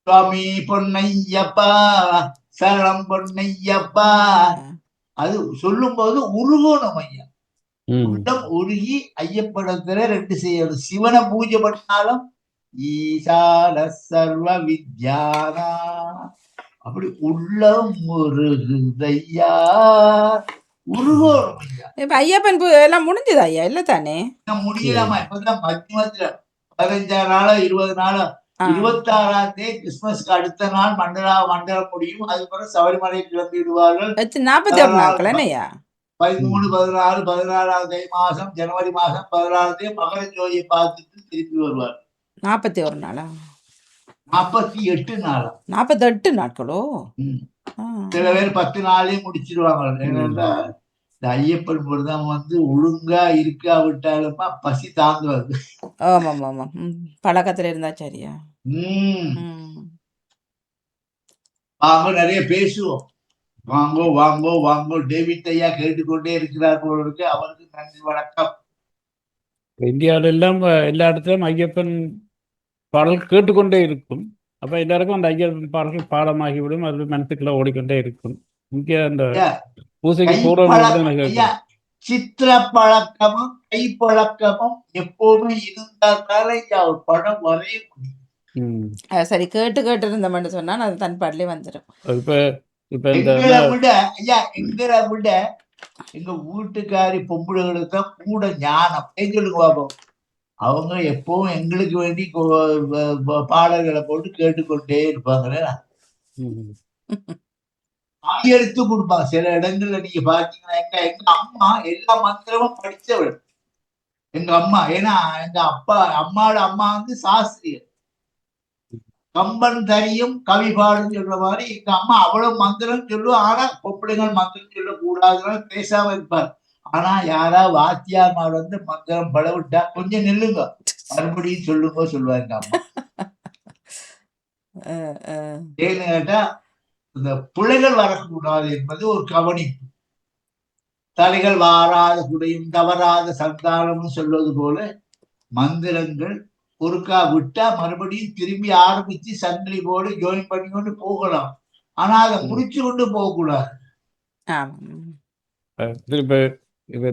சுவாமி பொன்னையப்பா சரணம் பொன்னையப்பா அது சொல்லும் போது உருகணும் ஐயா. உள்ளம் உருகி ஐயப்படத்துல 2 செய்யணும். சிவனை பூஜை பண்ணாலும் ஈசான சர்வ வித்யானா அப்படி உள்ளம் உருகுதையா உருகணும் ஐயா. இப்ப ஐயப்பன் எல்லாம் முடிஞ்சது ஐயா, இல்ல தானே? முடியலாமா? இப்பதான் மத்தியமத்துல 15 நாளோ 20 நாளோ 26ஆம் தேதி கிறிஸ்துமஸ்க்கு அடுத்த நாள் மண்டலம் முடியும். அதுக்கப்புறம் சபரிமலை கிளம்பி விடுவார்கள். 41 நாட்கள் என்னையா? 13, 14, 16ஆம் தேதி மாசம் ஜனவரி மாசம் 16ஆம் தேதி மகர ஜோதியை பார்த்துட்டு திருப்பி வருவார். 41 நாளா? 48 நாளா? 48 நாட்களோ? சில பேர் 10 நாளையும் முடிச்சிருவாங்க. ஏன்னா இந்த ஐயப்பன் விரதம் ஒழுங்கா இருக்காவிட்டாலுமா பசி தாங்குவது. ஆமாம் ஆமாம், பழக்கத்துல இருந்தா சரியா. வாங்க நிறைய பேசுவோம். வாங்கோ வாங்கோ வாங்கோ. டேவிட் ஐயா கேட்டுக்கொண்டே இருக்கிறார் போல இருக்கு. அவருக்கு நன்றி வணக்கம். இந்தியாவில எல்லாம் எல்லா இடத்துலயும் ஐயப்பன் பாடல் கேட்டுக்கொண்டே இருக்கும். அப்ப எல்லாருக்கும் அந்த ஐயப்பன் பாடல்கள் பாடமாகிவிடும், அது மனசுக்குள்ள ஓடிக்கொண்டே இருக்கும். இங்கே அந்த பூசைக்கு சித்திர பழக்கமும் கை பழக்கமும் எப்பவுமே இருந்தாலே ஒரு படம் வரைய முடியும். சரி, கேட்டு கேட்டு இருந்தோம்னு சொன்னா அது தன் பாடலே வந்துடும். எங்களை விட ஐயா, எங்களை விட எங்க வீட்டுக்காரி பொம்பளைகளுக்கு தான் கூட ஞானம். எங்களுக்கு பாப்போம், அவங்க எப்பவும் எங்களுக்கு வேண்டி பாடல்களை போட்டு கேட்டுக்கொண்டே இருப்பாங்களே, எடுத்து கொடுப்பாங்க. சில இடங்கள்ல நீங்க பாத்தீங்கன்னா எங்க அம்மா எல்லா மந்திரமும் படிச்சவள் எங்க அம்மா. ஏன்னா எங்க அம்மாவோட அம்மா சாஸ்திரியர். கம்பன் தரியும் கவி பாடுன்னு சொல்ற மாதிரி எங்க அம்மா அவ்வளவு மந்திரம் சொல்லுவோம். ஆனா பொம்பளைகள் மந்திரம் சொல்லக்கூடாதுன்னு பேசாம இருப்பார். ஆனா யாரா வாத்தியார் மந்திரம் படவிட்டா கொஞ்சம் நில்லுங்க, மறுபடியும் சொல்லுங்க சொல்லுவாங்க அம்மா. ஏன்னு கேட்டா இந்த பிள்ளைகள் வரக்கூடாது என்பது ஒரு கவனிப்பு. தலைகள் வாராத குடையும் தவறாத சந்தானம்னு சொல்வது போல மந்திரங்கள் ஒருக்கா விட்டா மறுபடியும் திரும்பி ஆரம்பிச்சு சங்கிலி போடு ஜோயின் பண்ணி கொண்டு போகலாம். ஆனா அதை முடிச்சு கொண்டு போகக்கூடாது.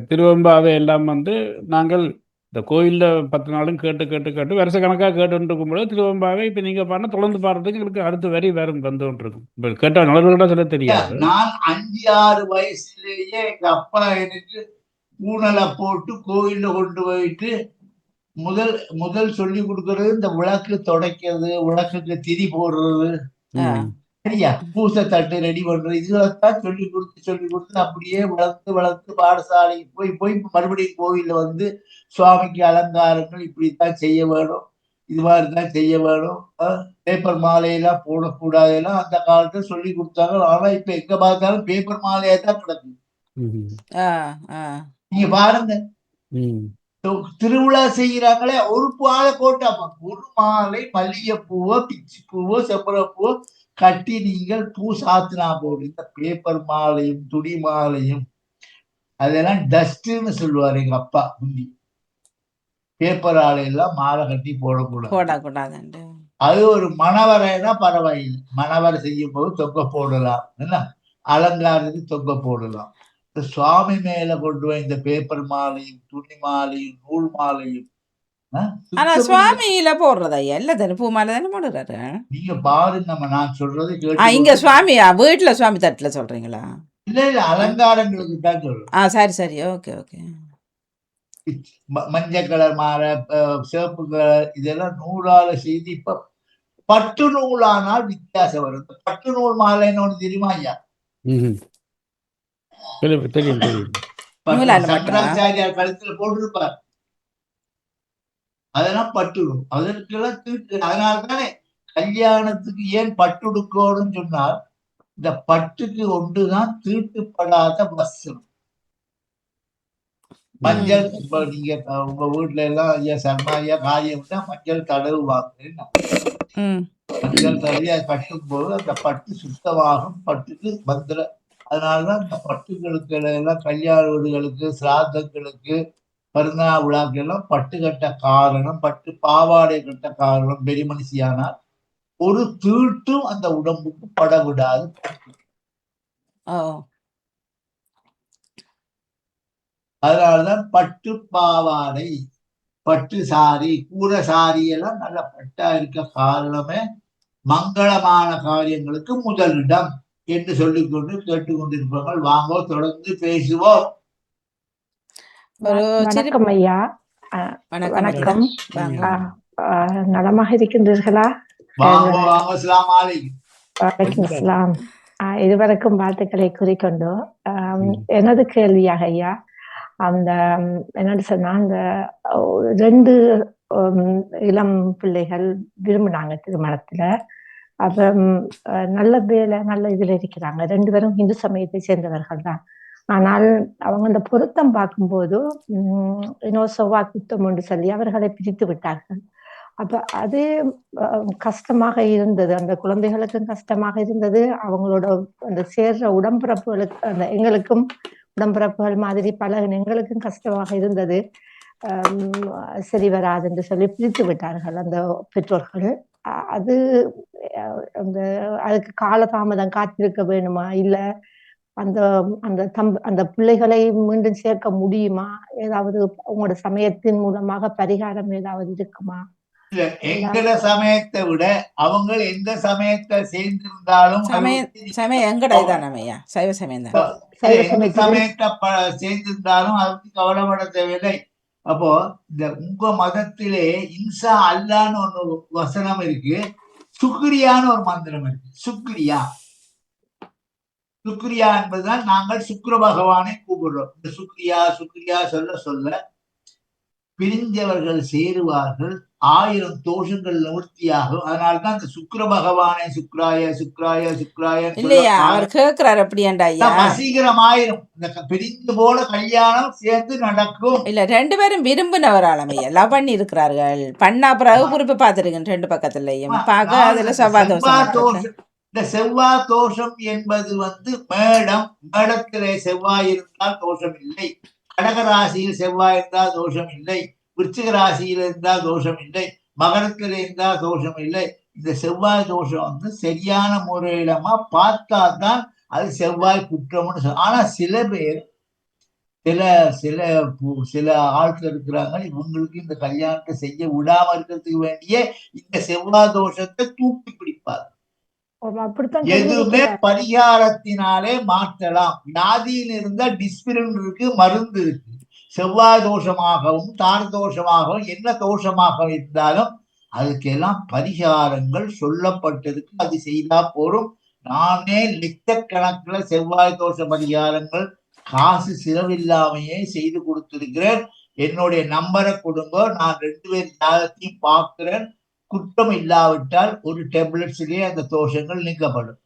திருவெம்பாவை எல்லாம் நாங்கள் இந்த கோயில்ல 10 நாளும் கேட்டு கேட்டு கேட்டு வருஷ கணக்காக கேட்டு இருக்கும்போது திருவெம்பாவை இப்ப நீங்க பாருங்க தொடர்ந்து பாடுறதுக்கு எங்களுக்கு அடுத்த வரி வேற வந்து இருக்கும். இப்ப கேட்டா நல்ல சொல்ல தெரியாது. நான் 5-6 வயசுலேயே எங்க அப்பா எனக்கு ஊனலை போட்டு கோயில்ல கொண்டு போயிட்டு முதல் சொல்லி கொடுக்கறது இந்த விளக்கு துடைக்கிறது, விளக்குக்கு திரி போடுறது, சரியா பூசை தட்டு ரெடி பண்றது, இதுதான் சொல்லி கொடுத்து அப்படியே வளர்த்து பாடசாலைக்கு போய் மறுபடியும் கோயில்ல சுவாமிக்கு அலங்காரங்கள் இப்படித்தான் செய்ய வேணும், இது மாதிரிதான் செய்ய வேணும், பேப்பர் மாலையெல்லாம் போடக்கூடாது எல்லாம் அந்த காலத்துல சொல்லி கொடுத்தாங்க. ஆனா இப்ப எங்க பார்த்தாலும் பேப்பர் மாலையா தான் கிடக்கு. ஆ ஆ நீங்க பாருங்க, திருவிழா செய்யறாங்களே ஒரு மாலை போட்டாப்பா, ஒரு மாலை மல்லிகைப்பூவோ பிச்சி பூவோ செம்பரப்பூவோ கட்டி நீங்கள் பூ சாத்தினா போடு. இந்த பேப்பர் மாலையும் துணி மாலையும் அதெல்லாம் டஸ்ட்ன்னு சொல்லுவாரு எங்க அப்பா முந்தி. பேப்பர் ஆலையெல்லாம் மாலை கட்டி போடக்கூடாது. போடக்கூடாதுண்டு. அது ஒரு மணவரைனா பரவாயில்லை, மணவரை செய்யும் போது தொங்க போடலாம், என்ன அலங்காரத்துக்கு தொங்க போடலாம். சுவாமி மேல கொண்டு போய் இந்த பேப்பர் மாலையும் துணி மாலையும் நூல் மாலையும் ஆனா சுவாமியில போடுறதா இல்ல தானே, பூ மாலை தானே போடுறாரு. நீங்க பாருங்க, நம்ம நான் சொல்றது இங்க கேட்டு. சுவாமியா வீட்டுல சுவாமி தட்டுல சொல்றீங்களா? இல்ல இல்ல, அலங்காரங்களுக்கு தான் சொல்றேன். சரி சரி, ஓகே ஓகே. மஞ்சள் கலர் மாலை, சிவப்பு கலர், இதெல்லாம் நூலால செய்து இப்ப பட்டு நூலானால் வித்தியாசம் வருது. பட்டு நூல் மாலைன்னு ஒண்ணு தெரியுமா ஐயா? தெரியும் தெரியும். சங்கராச்சாரியார் கழுத்துல போட்டிருப்பார், அதெல்லாம் பட்டு நூல். அதற்கெல்லாம் தீட்டு. அதனால்தானே கல்யாணத்துக்கு ஏன் பட்டுடுக்கணும்னு சொன்னால், இந்த பட்டுக்கு ஒன்றுதான் தீட்டுப்படாத வஸ்திரம். மஞ்சள் இப்ப நீங்க உங்க வீட்டுல எல்லாம் ஐயா சர்மா ஐயா காரியம் விட்டா மஞ்சள் தடவுவாங்க. மஞ்சள் தடவி அதை கட்டும் போது அந்த பட்டு சுத்தமாகும், பட்டுக்கு மந்திர. அதனாலதான் இந்த பட்டுகளுக்கு எல்லாம் கல்யாண வீடுகளுக்கு, சிராதங்களுக்கு, பருந்தா விழாக்கு எல்லாம் பட்டு கட்ட காரணம், பட்டு பாவாடை கட்ட காரணம். பெரிய மனுஷியானால் ஒரு தீட்டும் அந்த உடம்புக்கு படவிடாது. அதனாலதான் பட்டு பாவாடை, பட்டு சாரி, கூர சாரி எல்லாம் நல்ல பட்டா இருக்க காரணமே மங்களமான காரியங்களுக்கு முதலிடம் என்று சொல்லிக்கொண்டு கேட்டுக்கொண்டிருப்பார்கள். வாங்கோ, தொடர்ந்து பேசுவோம். வணக்கம் ஐயா. வணக்கம். நலமாக இருக்கின்றீர்களா? வணக்கம். இதுவரைக்கும் வாழ்த்துக்களை குறிக்கொண்டு எனது கேள்வியாக ஐயா, அந்த என்னன்னு சொன்னா, அந்த 2 இளம் பிள்ளைகள் விரும்பினாங்க திருமணத்துல. அப்ப நல்ல வேலை, நல்ல இதுல இருக்கிறாங்க. 2 பேரும் இந்து சமயத்தை சேர்ந்தவர்கள் தான். ஆனால் அவங்க அந்த பொருத்தம் பார்க்கும்போது இன்னொரு செவ்வாய் குத்தம் என்று சொல்லி அவர்களை பிரித்து விட்டார்கள். அப்ப அது கஷ்டமாக இருந்தது, அந்த குழந்தைகளுக்கும் கஷ்டமாக இருந்தது. அவங்களோட அந்த சேர்ற உடம்பிறப்புகளுக்கு, அந்த எங்களுக்கும் உடம்பிறப்புகள் மாதிரி பல எங்களுக்கும் கஷ்டமாக இருந்தது. சரி வராது என்று சொல்லி பிரித்து விட்டார்கள் அந்த பெற்றோர்கள். அது அந்த அதுக்கு காலதாமதம் காத்திருக்க வேணுமா, இல்ல அந்த அந்த அந்த பிள்ளைகளை மீண்டும் சேர்க்க முடியுமா? ஏதாவது உங்களோட சமயத்தின் மூலமாக பரிகாரம் ஏதாவது இருக்குமா? இல்ல, எங்கட சமயத்தை விட அவங்க எந்த சமயத்தை சேர்ந்திருந்தாலும் சமயம் எங்கடையா சைவ சமயம் தான். சமயத்தை சேர்ந்திருந்தாலும் அதுக்கு கவலைப்பட தேவையில்லை. அப்போ இந்த உங்க மதத்திலே இன்சா அல்லான்னு ஒண்ணு வசனம் இருக்கு, சுக்ரியான்னு ஒரு மந்திரம் இருக்கு. சுக்ரியா என்பதுதான் நாங்கள் சுக்கிர பகவானை கூப்பிடுறோம். இந்த சுக்ரியா சுக்ரியா சொல்ல சொல்ல பிரிஞ்சவர்கள் சேருவார்கள், 1000 தோஷங்கள் நிவர்த்தியாகும். அதனால்தான் இந்த சுக்கிர பகவானை சுக்ராய சுக்ராய சுக்ராய இல்லையா அவர் கேட்கிறார். அப்படியாண்டா வசீகரமாயிரும். இந்த பிரிந்து போல கல்யாணம் சேர்ந்து நடக்கும். இல்ல, 2 பேரும் விரும்பினவராளமே எல்லாம் பண்ணி இருக்கிறார்கள். பண்ணா பிறகு குறிப்பு பார்த்துருக்கேன் 2 பக்கத்துலயும் பார்க்க. அதுல செவ்வாய் தோஷம். இந்த செவ்வாய் தோஷம் என்பது மேடத்திலே செவ்வாய் இருந்தால் தோஷம் இல்லை, கடக ராசியில் செவ்வாய் இருந்தால் தோஷம் இல்லை, விருச்சிக ராசியில் இருந்தால் தோஷம் இல்லை, மகரத்தில் இருந்தால் தோஷம் இல்லை. இந்த செவ்வாய் தோஷம் சரியான முறையிலமா பார்த்தா தான் அது செவ்வாய் குற்றம்னு ஆனா சில பேர் சில ஆட்கள் இருக்கிறாங்க, இவங்களுக்கு இந்த கல்யாணத்தை செய்ய விடாம இருக்கிறதுக்கு வேண்டிய இந்த செவ்வாய் தோஷத்தை தூக்கி பிடிப்பார். எதுவுமே பரிகாரத்தினாலே மாற்றலாம். வியாதியில் இருந்தா டிஸ்பிரின் இருக்கு, மருந்து இருக்கு. செவ்வாய் தோஷமாகவும் தார் தோஷமாகவும் என்ன தோஷமாக இருந்தாலும் அதுக்கெல்லாம் பரிகாரங்கள் சொல்லப்பட்டிருக்கு, அது செய்தா போரும். நானே லட்சக்கணக்கில் செவ்வாய் தோஷ பரிகாரங்கள் காசு செலவில்லாமையே செய்து கொடுத்திருக்கிறேன். என்னுடைய நம்பரை கொடுங்க, நான் 2 பேர் ஜாதகத்தையும் பார்க்கிறேன். குற்றம் இல்லாவிட்டால் ஒரு டேப்லெட்ஸ்லயே அந்த தோஷங்கள் நீக்கப்படும்.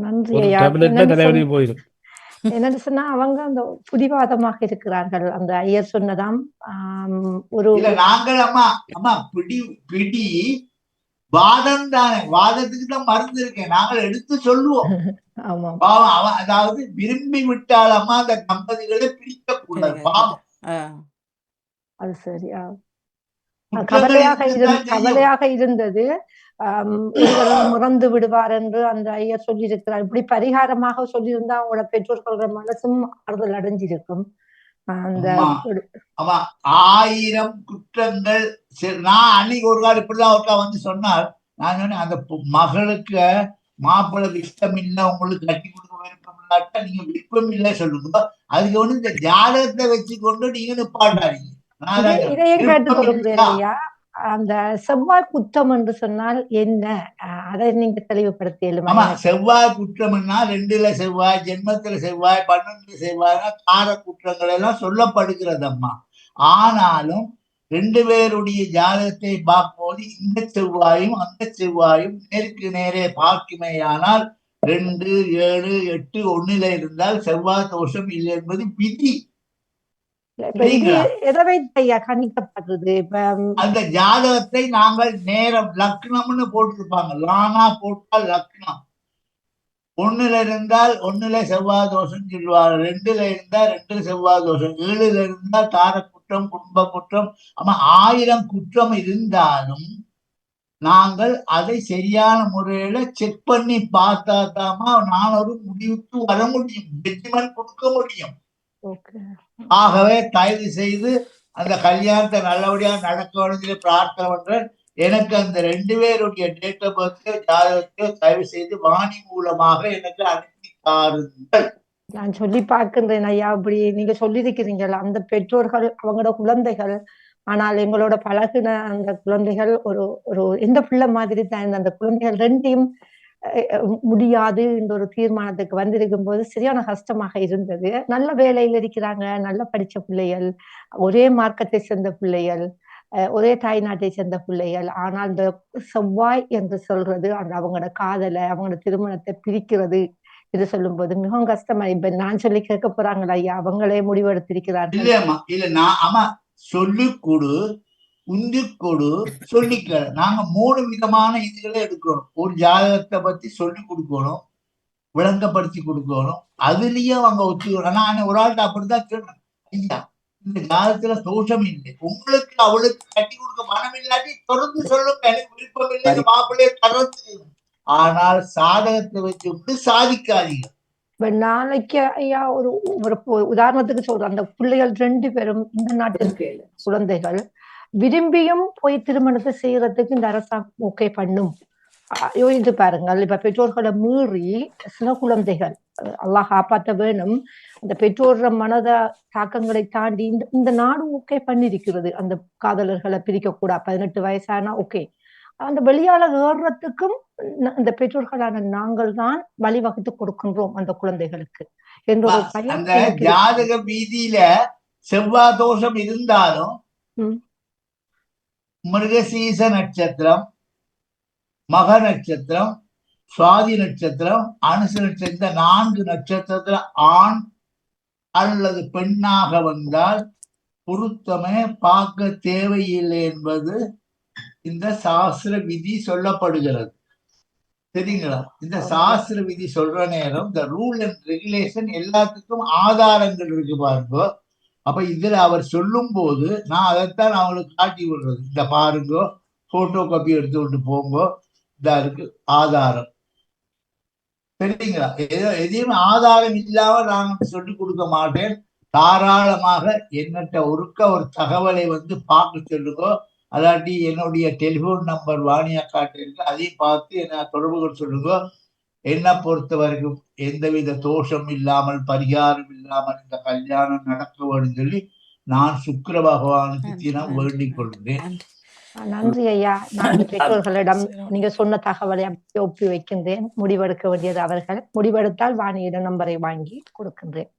நன்றி ஒரு ஐயா. டேப்லெட்ல தலைவலி போயிடும். என்னன்னு சொன்னா அவங்க அந்த புடிவாதமாக இருக்கிறார்கள். அந்த ஐயர் சொன்னதாம் ஒரு இல்ல நாங்கள் அம்மா பிடி வாதம் தானே, வாதத்துக்கு தான் மருந்து இருக்கேன், நாங்கள் எடுத்து சொல்லுவோம். ஆமாம் பாவம் அவன் அதாவது விரும்பி விட்டால் அம்மா அந்த தம்பதிகளை பிரிக்க கூடாது. பாவம் அது சரியா குற்றங்கள் இருக்கத்தான் செய்யும். கவலையாக இருந்தது. ஒருவர் மறந்து விடுவார் என்று அந்த ஐயர் சொல்லியிருக்கிறார். இப்படி பரிகாரமாக சொல்லியிருந்தா அவங்களோட பெற்றோர்களோட மனசும் ஆறுதல் அடைஞ்சிருக்கும். அந்த ஆமா 1000 குற்றங்கள். நான் அன்னைக்கு ஒரு கால் இப்படிதான் ஒருக்கா வந்து சொன்னார். நான் சொன்னேன் அந்த மகளுக்கு மாப்பிள்ளை இஷ்டம் இல்லை, உங்களுக்கு கட்டி கொடுக்க விருப்பம் இல்லாட்டா நீங்க விருப்பம் இல்லை சொல்லுங்க, அதுக்கு வந்து இந்த ஜாதகத்தை வச்சு கொண்டு நீங்க நிப்பாட்டாதீங்க. இதையே கேட்டுக்கொள்கிறேன் ஐயா. அந்த செவ்வாய் குற்றம் என்று சொன்னால் என்ன, அதை நீங்க தெளிவுபடுத்தியலும். ஆமா, செவ்வாய் குற்றம்னா 2ல செவ்வாய், ஜென்மத்துல செவ்வாய், 12 செவ்வாய்னா கார குற்றங்கள் எல்லாம் சொல்லப்படுகிறது அம்மா. ஆனாலும் 2 பேருடைய ஜாதகத்தை பார்க்கும்போது இந்த செவ்வாயும் அந்த செவ்வாயும் நேருக்கு நேரே பார்க்குமேயானால் 2, 7, 8 1ல இருந்தால் செவ்வாய் தோஷம் இல்லை என்பது விதி. கணிக்கப்படுறது அந்த ஜாதகத்தை நாங்கள் நேரம் லக்னம்னு போட்டிருப்பாங்க, லானா போட்டால் லக்னம். 1ல இருந்தால் 1ல செவ்வாய் தோஷம் சொல்லுவாங்க, 2ல இருந்தா 2 செவ்வாய் தோஷம், 7ல இருந்தா தார குற்றம், குடும்ப குற்றம். ஆமா 1000 குற்றம் இருந்தாலும் நாங்கள் அதை சரியான முறையில செக் பண்ணி பார்த்தா தாமா நான் ஒரு முடிவுக்கு வர முடியும், ஜட்ஜ்மெண்ட் கொடுக்க முடியும். ஆகவே தயவு செய்து அந்த கல்யாணத்தை நல்லபடியா நடக்க வேண்டிய பிரார்த்தனை பண்றேன். எனக்கு அந்த 2 பேருடைய டேட் ஆஃப் பர்த் ஜாதகத்தை தயவு செய்து வாணி மூலமாக எனக்கு அனுப்பி தாருங்கள். நான் சொல்லி பார்க்கின்றேன் ஐயா. அப்படி நீங்க சொல்லியிருக்கிறீங்கள் அந்த பெற்றோர்கள் அவங்களோட குழந்தைகள், ஆனால் எங்களோட பழகின அந்த குழந்தைகள் ஒரு எந்த பிள்ளை மாதிரி தான். அந்த குழந்தைகள் 2யும் முடியாது என்ற ஒரு தீர்மானத்துக்கு வந்திருக்கும் போது சரியான கஷ்டமாக இருந்தது. நல்ல வேலையில் இருக்கிறாங்க, நல்ல படிச்ச பிள்ளைகள், ஒரே மார்க்கத்தை சேர்ந்த பிள்ளைகள், ஒரே தாய் நாட்டை சேர்ந்த பிள்ளைகள். ஆனால் இந்த செவ்வாய் என்று சொல்றது அந்த அவங்களோட காதலை, அவங்களோட திருமணத்தை பிரிக்கிறது இது சொல்லும் போது மிகவும் கஷ்டமா. இப்ப நான் சொல்லி கேட்க போறாங்களா ஐயா, அவங்களே முடிவெடுத்திருக்கிறார்கள். இல்லையம்மா, இல்ல நான் ஆமா சொல்லிக் கொடு, உந்தி கொடு, சொல்லிக்க. நாங்க 3 விதமான இதுகளை எடுக்கணும். ஒரு ஜாதகத்தை பத்தி சொல்லி கொடுக்கணும், விளங்கப்படுத்தி கொடுக்கணும், அதுலயும் அவங்க ஒத்துக்கணும். நான் ஒரு ஆள்கிட்ட அப்படித்தான் சொன்னேன், ஐயா இந்த ஜாதகத்துல தோஷம் இல்லை, உங்களுக்கு அவளுக்கு கட்டி கொடுக்க மனம் இல்லாட்டி தொடர்ந்து சொல்லுங்க, எனக்கு விருப்பம் இல்லை, இந்த மாப்பிள்ளையை தொடர்ந்து. ஆனால் சாதகத்தை வச்சு சாதிக்காதீங்க. நாளைக்கு ஐயா ஒரு உதாரணத்துக்கு சொல்றேன். அந்த பிள்ளைகள் 2 பேரும் இந்த நாட்டிற்கு குழந்தைகள் விரும்பியும் போய் திருமணத்தை செய்யறதுக்கு இந்த அரசாங்கம் ஓகே பண்ணும். யோசித்து பாருங்கள். இப்ப பெற்றோர்களை மீறி சில குழந்தைகள், அல்லாஹ் காப்பாற்ற வேணும், அந்த பெற்றோர மனத தாக்கங்களை தாண்டி இந்த நாடு ஓகே பண்ணிருக்கிறது அந்த காதலர்களை பிரிக்க கூடாது. 18 வயசானா ஓகே. அந்த வெளியால ஏறுறதுக்கும் இந்த பெற்றோர்களான நாங்கள் தான் வழிவகுத்து கொடுக்கின்றோம் அந்த குழந்தைகளுக்கு என்ற ஒரு பயம். அந்த ஜாதக வீதியில செவ்வாய் தோஷம் இருந்தாலும் மிருகசீச நட்சத்திரம், மக நட்சத்திரம், சுவாதி நட்சத்திரம், அனுச நட்சத்திரம், இந்த 4 நட்சத்திரத்துல ஆண் அல்லது பெண்ணாக வந்தால் பொருத்தமே பார்க்க தேவையில்லை என்பது இந்த சாஸ்திர விதி சொல்லப்படுகிறது. சரிங்களா? இந்த சாஸ்திர விதி சொல்ற நேரம் இந்த ரூல் அண்ட் ரெகுலேஷன் எல்லாத்துக்கும் ஆதாரங்கள் இருக்கு பாருங்க. அப்ப இதுல அவர் சொல்லும் போது நான் அதைத்தான் அவங்களுக்கு காட்டி விடுறது. இந்த பாருங்க, போட்டோ காப்பி எடுத்து விட்டு போங்க, இதா இருக்கு ஆதாரம். சரிங்களா? எதையும் ஆதாரம் இல்லாம நான் சொல்லி கொடுக்க மாட்டேன். தாராளமாக என்னட்ட ஒரு தகவலை வந்து பார்க்க சொல்லுங்க. அதாட்டி என்னுடைய டெலிபோன் நம்பர் வாணியா காட்டிருக்கு, அதையும் பார்த்து என்ன தொடர்புகள் சொல்லுங்க. என்னை பொறுத்த வரைக்கும் எந்தவித தோஷம் இல்லாமல், பரிகாரம் இல்லாமல் இந்த கல்யாணம் நடக்க வேண்டும் சொல்லி நான் சுக்கிர பகவானுக்கு தினம் வேண்டிக் கொள்கிறேன். நன்றி ஐயா. நான் பெற்றோர்களிடம் நீங்க சொன்ன தகவலை ஒப்பி வைக்கின்றேன். முடிவெடுக்க வேண்டியது அவர்கள். முடிவெடுத்தால் வாணியிடம் நம்பரை வாங்கி கொடுக்கின்றேன்.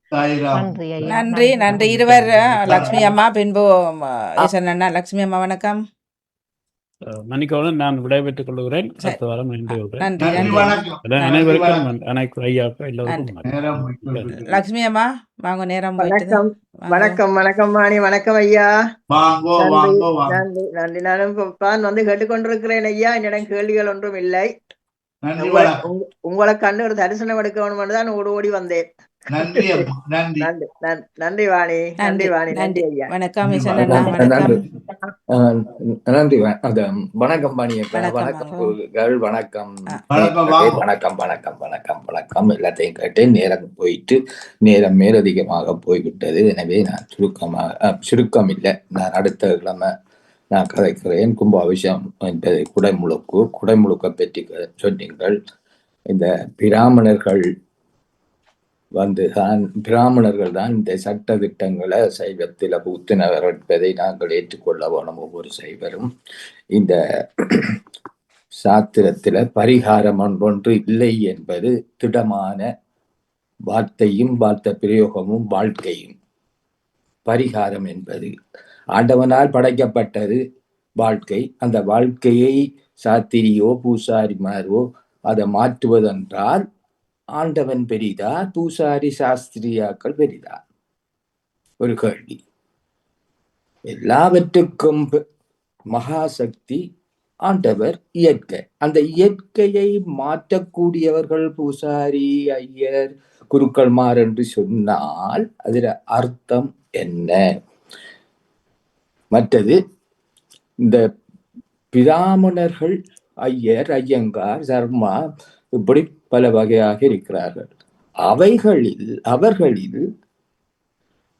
நன்றி ஐயா. நன்றி. இருவர் லட்சுமி அம்மா பின்பு லட்சுமி அம்மா வணக்கம். மன்னிக்கவும், நான் விடைபெற்றுக் கொள்கிறேன். சரி. அடுத்த வாரம் நன்றி கொள்கிறேன். நன்றி நன்றி நன்றி வணக்கம். அதான் நன்றி அனைவருக்கும் வணக்கம். அனைத்து ஐயாவுக்கும் நன்றி. எல்லோருக்கும் வணக்கம். நேரம் விட்டு லக்ஷ்மி அம்மா வாங்க, நேரம் போயிட்டுது. வணக்கம் வாங்க. வணக்கம் வணக்கம் வாணி, வணக்கம் ஐயா. வாங்கோ நன்றி வாங்கோ வாங்க. நன்றி நன்றி. நானும் இப்பதான் வந்து கேட்டுக்கொண்டிருக்கிறேன் ஐயா. என்னிடம் கேள்விகள் ஒன்றும் இல்லை. நன்றி உங்களை வணக்கம். உங்களை கண்டு ஒரு தரிசனம் எடுக்க வேணும் தான் ஓடி ஓடி வந்தேன். நன்றி அம்மா. நன்றி. நன்றி நன்றி வாணி, நன்றி நன்றி வாணி, நன்றி. நன்றி ஐயா. வணக்கம் நன்றி மிஷன் அண்ணா, வணக்கம். வணக்கம். நன்றி. அது வணக்கம் பாணியக்கா, வணக்கம் வணக்கம் வாங்க. குருகள், வணக்கம் வணக்கம் நேயர்களே, வாங்க. வணக்கம் வணக்கம் வணக்கம் வணக்கம். எல்லாத்தையும் கேட்டு நேரம் போயிட்டு நேரம் மேலதிகமாக போய்விட்டது. எனவே நான் சுருக்கம் இல்லை, நான் அடுத்த கிழமை நான் கதைக்கிறேன். கும்பாபிஷேகம் என்பது குடைமுழுக்க பற்றி சொன்னீங்கள். இந்த பிராமணர்கள் பிராமணர்கள் தான் இந்த சட்ட திட்டங்களை சைவத்தில் புகுத்தினவர் என்பதை நாங்கள் ஏற்றுக்கொள்ள வேணும். ஒவ்வொரு சைவரும் இந்த சாத்திரத்தில் பரிகாரம் ஒன்று இல்லை என்பது திடமான வார்த்தையும் வார்த்தை பிரயோகமும் வாழ்க்கையும். பரிகாரம் என்பது ஆண்டவனால் படைக்கப்பட்டது வாழ்க்கை. அந்த வாழ்க்கையை சாத்திரியோ பூசாரிமாரோ அதை மாற்றுவதென்றால் ஆண்டவன் பெரிதா, பூசாரி சாஸ்திரியாக்கள் பெரிதா? ஒரு கேள்வி. எல்லாவற்றுக்கும் மகாசக்தி ஆண்டவர், இயற்கை. அந்த இயற்கையை மாற்றக்கூடியவர்கள் பூசாரி, ஐயர், குருக்கள்மார் என்று சொன்னால் அதில் அர்த்தம் என்ன? மற்றது இந்த பிராமணர்கள், ஐயர், ஐயங்கார், சர்மா, இப்படி பல வகையாக இருக்கிறார்கள். அவர்களில்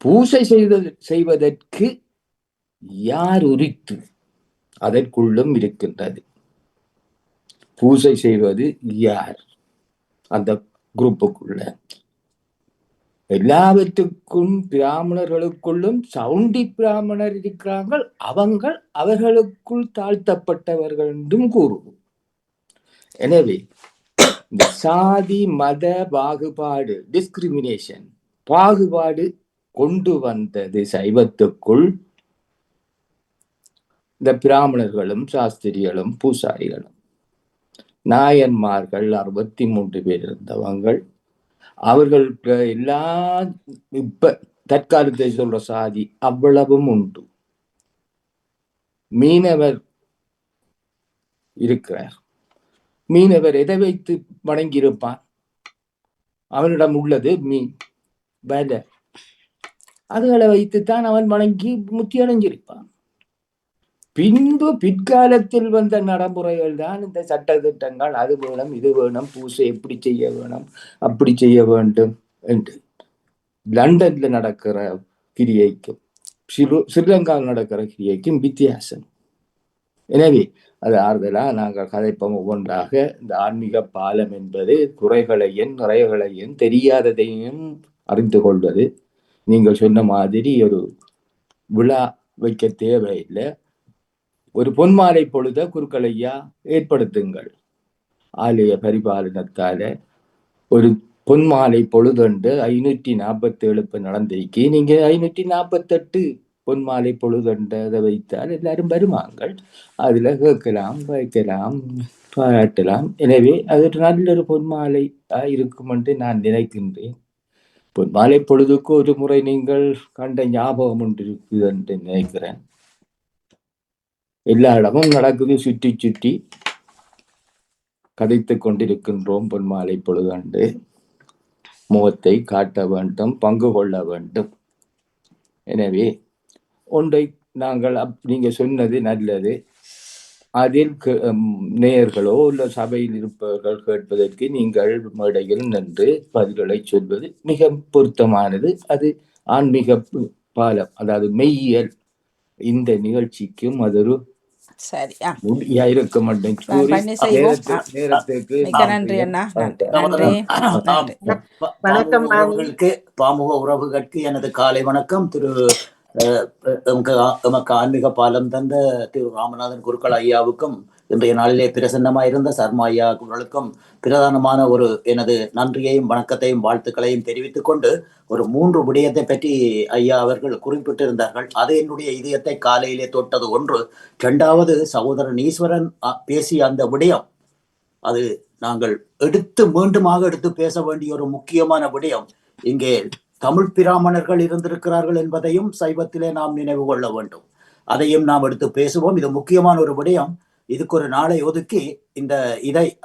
பூசை செய்வதற்கு யார் உரித்து? அதற்குள்ளும் இருக்கின்றது. பூசை செய்வது யார்? அந்த குரூப்புக்குள்ள எல்லாவற்றுக்கும் பிராமணர்களுக்குள்ளும் சவுண்டி பிராமணர் இருக்கிறார்கள். அவர்களுக்குள் தாழ்த்தப்பட்டவர்கள் என்றும் கூறுவோம். எனவே இந்த சாதி மத பாகுபாடு கொண்டு வந்தது சைவத்துக்குள் இந்த பிராமணர்களும் சாஸ்திரிகளும் பூசாரிகளும். நாயன்மார்கள் 63 பேர் இருந்தவங்கள். அவர்களுக்கு எல்லா இப்ப தற்காலத்தை சொல்ற சாதி அவ்வளவும் உண்டு. மீனவர் இருக்கிறார். மீனவர் எதை வைத்து வணங்கியிருப்பான்? அவனிடம் உள்ளது மீன், வலை, அதுகளை வைத்துத்தான் அவன் வணங்கி முத்தி அடைஞ்சிருப்பான். பிற்காலத்தில் வந்த நடைமுறைகள் தான் இந்த சட்ட திட்டங்கள். அது வேணும், இது வேணும், பூசை எப்படி செய்ய வேணும், அப்படி செய்ய வேண்டும் என்று. லண்டன்ல நடக்கிற கிரியைக்கும் ஸ்ரீலங்காவில் நடக்கிற கிரியைக்கும் வித்தியாசம். எனவே அது ஆறுதலா நாங்கள் கதைப்போம். ஒவ்வொன்றாக இந்த ஆன்மீக பாலம் என்பது குறைகளையும் நிறைகளையும் தெரியாததையும் அறிந்து கொள்வது. நீங்கள் சொன்ன மாதிரி ஒரு விழா வைக்க தேவையில்லை. ஒரு பொன்மாலை பொழுத குருக்களையா ஏற்படுத்துங்கள். ஆலய பரிபாலனத்தால ஒரு பொன்மாலை பொழுதுண்டு 547 நடந்திருக்கு. நீங்க 548 பொன்மாலை பொழுதுண்டதை வைத்தால் எல்லாரும் வருவாங்கள். அதுல கேட்கலாம், வைக்கலாம், பாராட்டலாம். எனவே அது ஒரு நல்ல ஒரு பொன்மாலை இருக்கும் என்று நான் நினைக்கின்றேன். பொன்மாலை பொழுதுக்கு ஒரு முறை நீங்கள் கண்ட ஞாபகம் ஒன்று இருக்குது என்று நினைக்கிறேன். எல்லா இடமும் நடக்குது, சுற்றி சுற்றி கதைத்து கொண்டிருக்கின்றோம். பொன்மாலை பொழுதுண்டு முகத்தை காட்ட வேண்டும், பங்கு கொள்ள வேண்டும். எனவே ஒன்றை நாங்கள் நீங்க சொன்னது நல்லது. அதில் நேயர்களோ இல்ல சபையில் இருப்பவர்கள் கேட்பதற்கு நீங்கள் மேடையில் நின்று பதில்களை சொல்வது மிக பொருத்தமானது. அது ஆன்மீக பாலம், அதாவது மெய்யியல். இந்த நிகழ்ச்சிக்கும் அது ஒரு முடியா இருக்க மாட்டேன். பாமுக உறவுகளுக்கு எனது காலை வணக்கம். எமக்கு ஆன்மீக பாலம் தந்த திரு ராமநாதன் குருக்கள் ஐயாவுக்கும் இன்றைய நாளிலே பிரசன்னமாயிருந்த சர்மா ஐயா அவர்களுக்கும் பிரதானமான ஒரு எனது நன்றியையும் வணக்கத்தையும் வாழ்த்துக்களையும் தெரிவித்துக் கொண்டு ஒரு 3 விடயத்தை பற்றி ஐயா அவர்கள் குறிப்பிட்டிருந்தார்கள். அது என்னுடைய இதயத்தை காலையிலே தொட்டது. ஒன்று. 2வது சகோதரன் ஈஸ்வரன் பேசிய அந்த விடயம், அது நாங்கள் மீண்டுமாக எடுத்து பேச வேண்டிய ஒரு முக்கியமான விடயம். இங்கே தமிழ் பிராமணர்கள் இருந்திருக்கிறார்கள் என்பதையும் சைவத்திலே நாம் நினைவு கொள்ள வேண்டும். அதையும் நாம் எடுத்து பேசுவோம். இது முக்கியமான ஒரு விடயம். இதுக்கு ஒரு நாளை ஒதுக்கி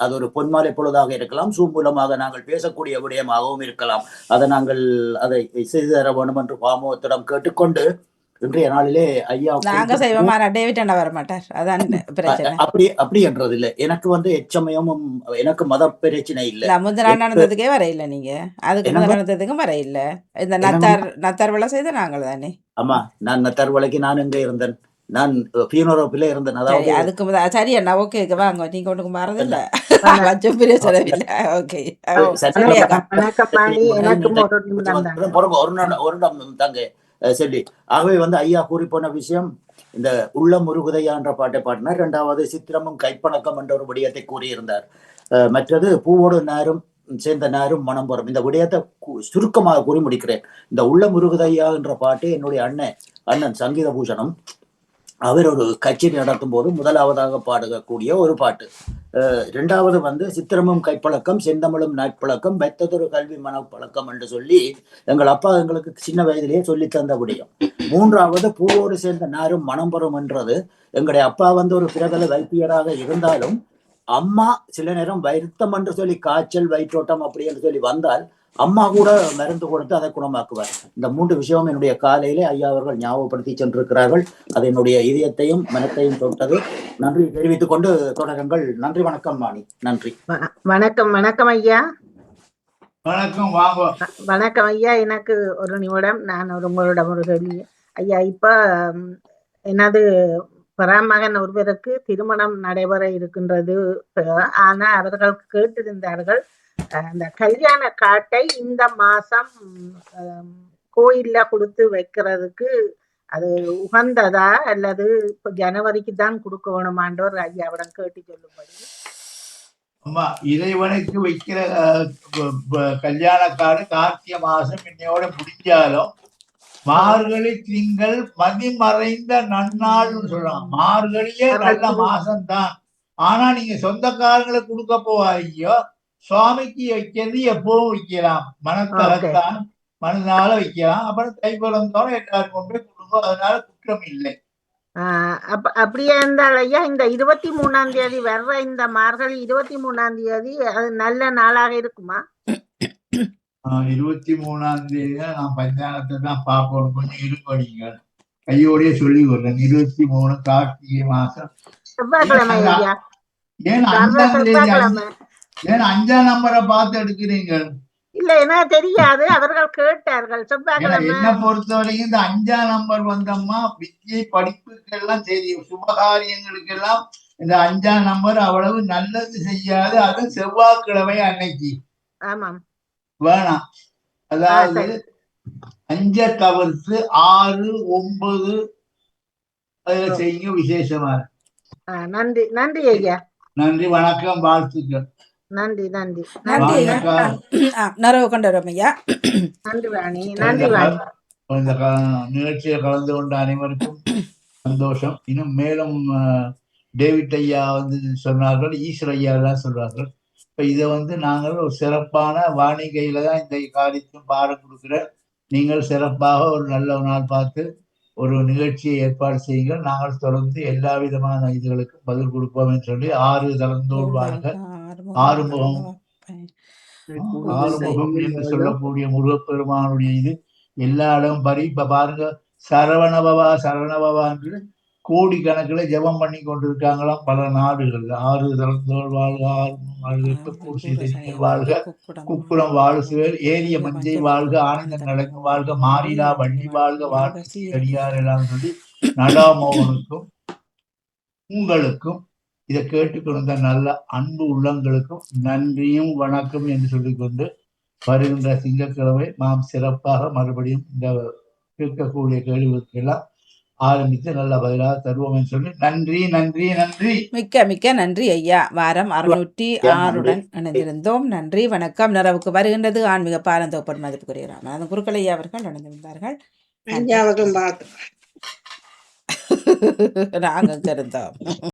அது ஒரு பொன்மாலை பொழுதாக இருக்கலாம், சூம் மூலமாக நாங்கள் பேசக்கூடிய விடயமாகவும் இருக்கலாம். அதை செய்து தர வேண்டும் என்று பாமோத்திடம் கேட்டுக்கொண்டு இன்றைய நாளிலே ஐயா நாங்க செய்வோமா, டேவிட் அண்ணா வர மாட்டார், அதான் பிரச்சனை. அப்படி என்றது இல்லை. எனக்கு எச்சமயமும் எனக்கு மத பிரச்சனை இல்லை. முந்தின நடந்ததுக்கே வர இல்லை, நீங்க அதுக்கு முதல் நடந்ததுக்கும் வர இல்லை. இந்த நத்தார் விழா செய்த நாங்கள் தானே. ஆமா, நான் நத்தார் விலைக்கு நான் எங்க இருந்தேன், நான் பியூனரோப்பில இருந்தேன். அதாவது அதுக்கு சரி அண்ணா, ஓகே வாங்க, நீங்க ஒன்றுக்கு மாறதில்ல, வச்சம் பெரிய செலவில்லை. ஓகே ஒரு தாங்க சொல்லி. ஆகவே ஐயா கூறி போன விஷயம், இந்த உள்ள முருகுதையா என்ற பாட்டை பாடினார். 2வது சித்திரமும் கைப்பணக்கம் என்ற ஒரு விடயத்தை கூறியிருந்தார். மற்றது பூவோடு நாரும் சேர்ந்த நாரும் மனம் பெறும். இந்த விடயத்தை சுருக்கமாக கூறி முடிக்கிறேன். இந்த உள்ள முருகுதையா என்ற பாட்டு என்னுடைய அண்ணன் சங்கீத பூஷணம் அவர் ஒரு கச்சேரி நடத்தும் போது முதலாவதாக பாடக்கூடிய ஒரு பாட்டு. 2வது சித்திரமும் கைப்பழக்கம் செந்தமிழும் நாட்பழக்கம் பெத்ததொரு கல்வி மனப்பழக்கம் என்று சொல்லி எங்கள் அப்பா எங்களுக்கு சின்ன வயதிலேயே சொல்லி தந்த விடயம். 3வது பூவோடு சேர்ந்த நாரும் மனம் பெறும் என்றது. எங்களுடைய அப்பா ஒரு பிரபல வைத்தியராக இருந்தாலும் அம்மா சில நேரம் வருத்தம் என்று சொல்லி காய்ச்சல் வயிற்றோட்டம் அப்படி என்று சொல்லி வந்தால் அம்மா கூட மருந்து கொடுத்து அதை குணமாக்குவார். இந்த 3 விஷயம் என்னுடைய காலையிலே ஐயா அவர்கள் ஞாபகப்படுத்தி சென்றிருக்கிறார்கள். அது என்னுடைய இதயத்தையும் மனத்தையும் தொட்டது. நன்றி தெரிவித்துக் கொண்டு தொடருங்கள். நன்றி, வணக்கம் மாணி. நன்றி. வணக்கம் ஐயா. வணக்கம் ஐயா. எனக்கு ஒரு நிமிடம் நான் உங்களிடம் ஒரு கேள்வி ஐயா. இப்ப எனது பராமகன் ஒருவருக்கு திருமணம் நடைபெற இருக்கின்றது. ஆனா அவர்கள் கேட்டிருந்தார்கள் அந்த கல்யாண காட்டை இந்த மாசம் கோயில்ல கொடுத்து வைக்கிறதுக்கு அது உகந்ததா அல்லது இப்ப ஜனவரிக்கு தான் கொடுக்க வேணுமாண்டோர் ஐயாவிடம் கேட்டு சொல்லும்படி. அம்மா, இறைவனுக்கு வைக்கிற கல்யாண காடு கார்த்திகை மாசம் இன்னையோட முடிஞ்சாலும் மார்கழி திங்கள் மதிமறைந்த நன்னாள்னு சொல்றாங்க. மார்கழியே நல்ல மாசம்தான். ஆனா நீங்க சொந்தக்காரங்களை கொடுக்க போவாதீங்க. சுவாமிக்கு வைக்கிறது எப்பவும் வைக்கலாம், மனத்தகத்தான் மனதால வைக்கலாம். அப்புறம் தைப்பழந்தோட எல்லாரும் கொண்டு கொடுக்கும், அதனால குற்றம் இல்லை. அப்படியே இருந்தால் ஐயா, இந்த 23ஆம் தேதி வர்ற இந்த மார்கழி 23ஆம் தேதி அது நல்ல நாளாக இருக்குமா? 23ஆம் தேதி நான் பஞ்சாங்கத்தை தான் பார்க்கணும். கொஞ்சம் இருப்பீங்க, கையோடய சொல்லி விடுறேன். 23 கார்த்திகை மாசம் செவ்வாய்க்கிழமை ஐயா. ஏன் 5ஆம் நம்பரை பார்த்து எடுக்கிறீங்க? இல்ல, எனக்கு தெரியாது, அவர்கள் கேட்டார்கள். என்ன பொறுத்தவரைக்கும் இந்த 5ஆம் நம்பர் வந்தம்மா வித்தியை படிப்புக்கு எல்லாம் சரி, சுபகாரியங்களுக்கு எல்லாம் இந்த 5ஆம் நம்பர் அவ்வளவு நல்லது செய்யாது. அது செவ்வாய்க்கிழமை அன்னைக்கு வேணாம். அதாவது 5 தவிர்த்து 6, 9 அதுல செய்யுங்க, விசேஷமா. நன்றி நன்றி ஐயா. நன்றி, வணக்கம், வாழ்த்துக்கள். நன்றி நன்றி நன்றி. நிறைவு கொண்டு வரோம் ஐயா. நன்றி வாணி. நன்றி வாணி. இந்த நிகழ்ச்சியை கலந்து கொண்ட அனைவருக்கும் சந்தோஷம். இன்னும் மேலும் டேவிட் ஐயா சொன்னார்கள், ஈஸ்வர ஐயா எல்லாம் சொல்றார்கள். இப்ப இதை நாங்கள் ஒரு சிறப்பான வாணிகையில தான் இந்த காரியத்தையும் பாடம் கொடுக்குற. நீங்கள் சிறப்பாக ஒரு நல்ல நாள் பார்த்து ஒரு நிகழ்ச்சியை ஏற்பாடு செய்யுங்கள். நாங்கள் தொடர்ந்து எல்லா விதமான இதுகளுக்கும் பதில் கொடுப்போம் என்று சொல்லி 6 தளந்தோடு வாழ்க ஆறுமுகம் என்று சொல்லக்கூடிய முருகப்பெருமானுடைய இது எல்லா இடமும் இப்ப பாருங்க, சரவணபவா சரவணபவா என்று கோடிக்கணக்கில் ஜெபம் பண்ணி கொண்டிருக்காங்களாம் பல நாடுகள்ல. 6 தளந்தோள் வாழ்க, ஆறுமுகம் வாழ்க, குப்புறம் வாழ்சுவர், ஏரிய மஞ்சை வாழ்க, ஆனந்தம் நடக்கும் வாழ்க, மாறிலா வள்ளி வாழ்க, வாழ்க்கை அடியார் எல்லாம் சொல்லி நடாமோகனுக்கும் உங்களுக்கும் இதை கேட்டுக்கொண்ட நல்ல அன்பு உள்ளங்களுக்கும் நன்றியும் வணக்கம் என்று சொல்லிக்கொண்டு வருகின்ற திங்கட்கிழமை நாம் சிறப்பாக மறுபடியும் இந்த கேட்கக்கூடிய கேள்விகளுக்கெல்லாம் ஆரம்பித்து நல்ல பதிலாக தருவோம் என்று சொல்லி நன்றி நன்றி நன்றி. மிக்க மிக்க நன்றி ஐயா. வாரம் 606 இணைந்திருந்தோம். நன்றி, வணக்கம். நிறைவுக்கு வருகின்றது ஆன்மீக பாரந்தோப்பன் மதிப்புக்குரிய ராமநாதன் குருக்கள் ஐயா அவர்கள் இணைந்திருந்தார்கள். ஐயாவுக்கும் பார்த்து நாங்கள் இருந்தோம்.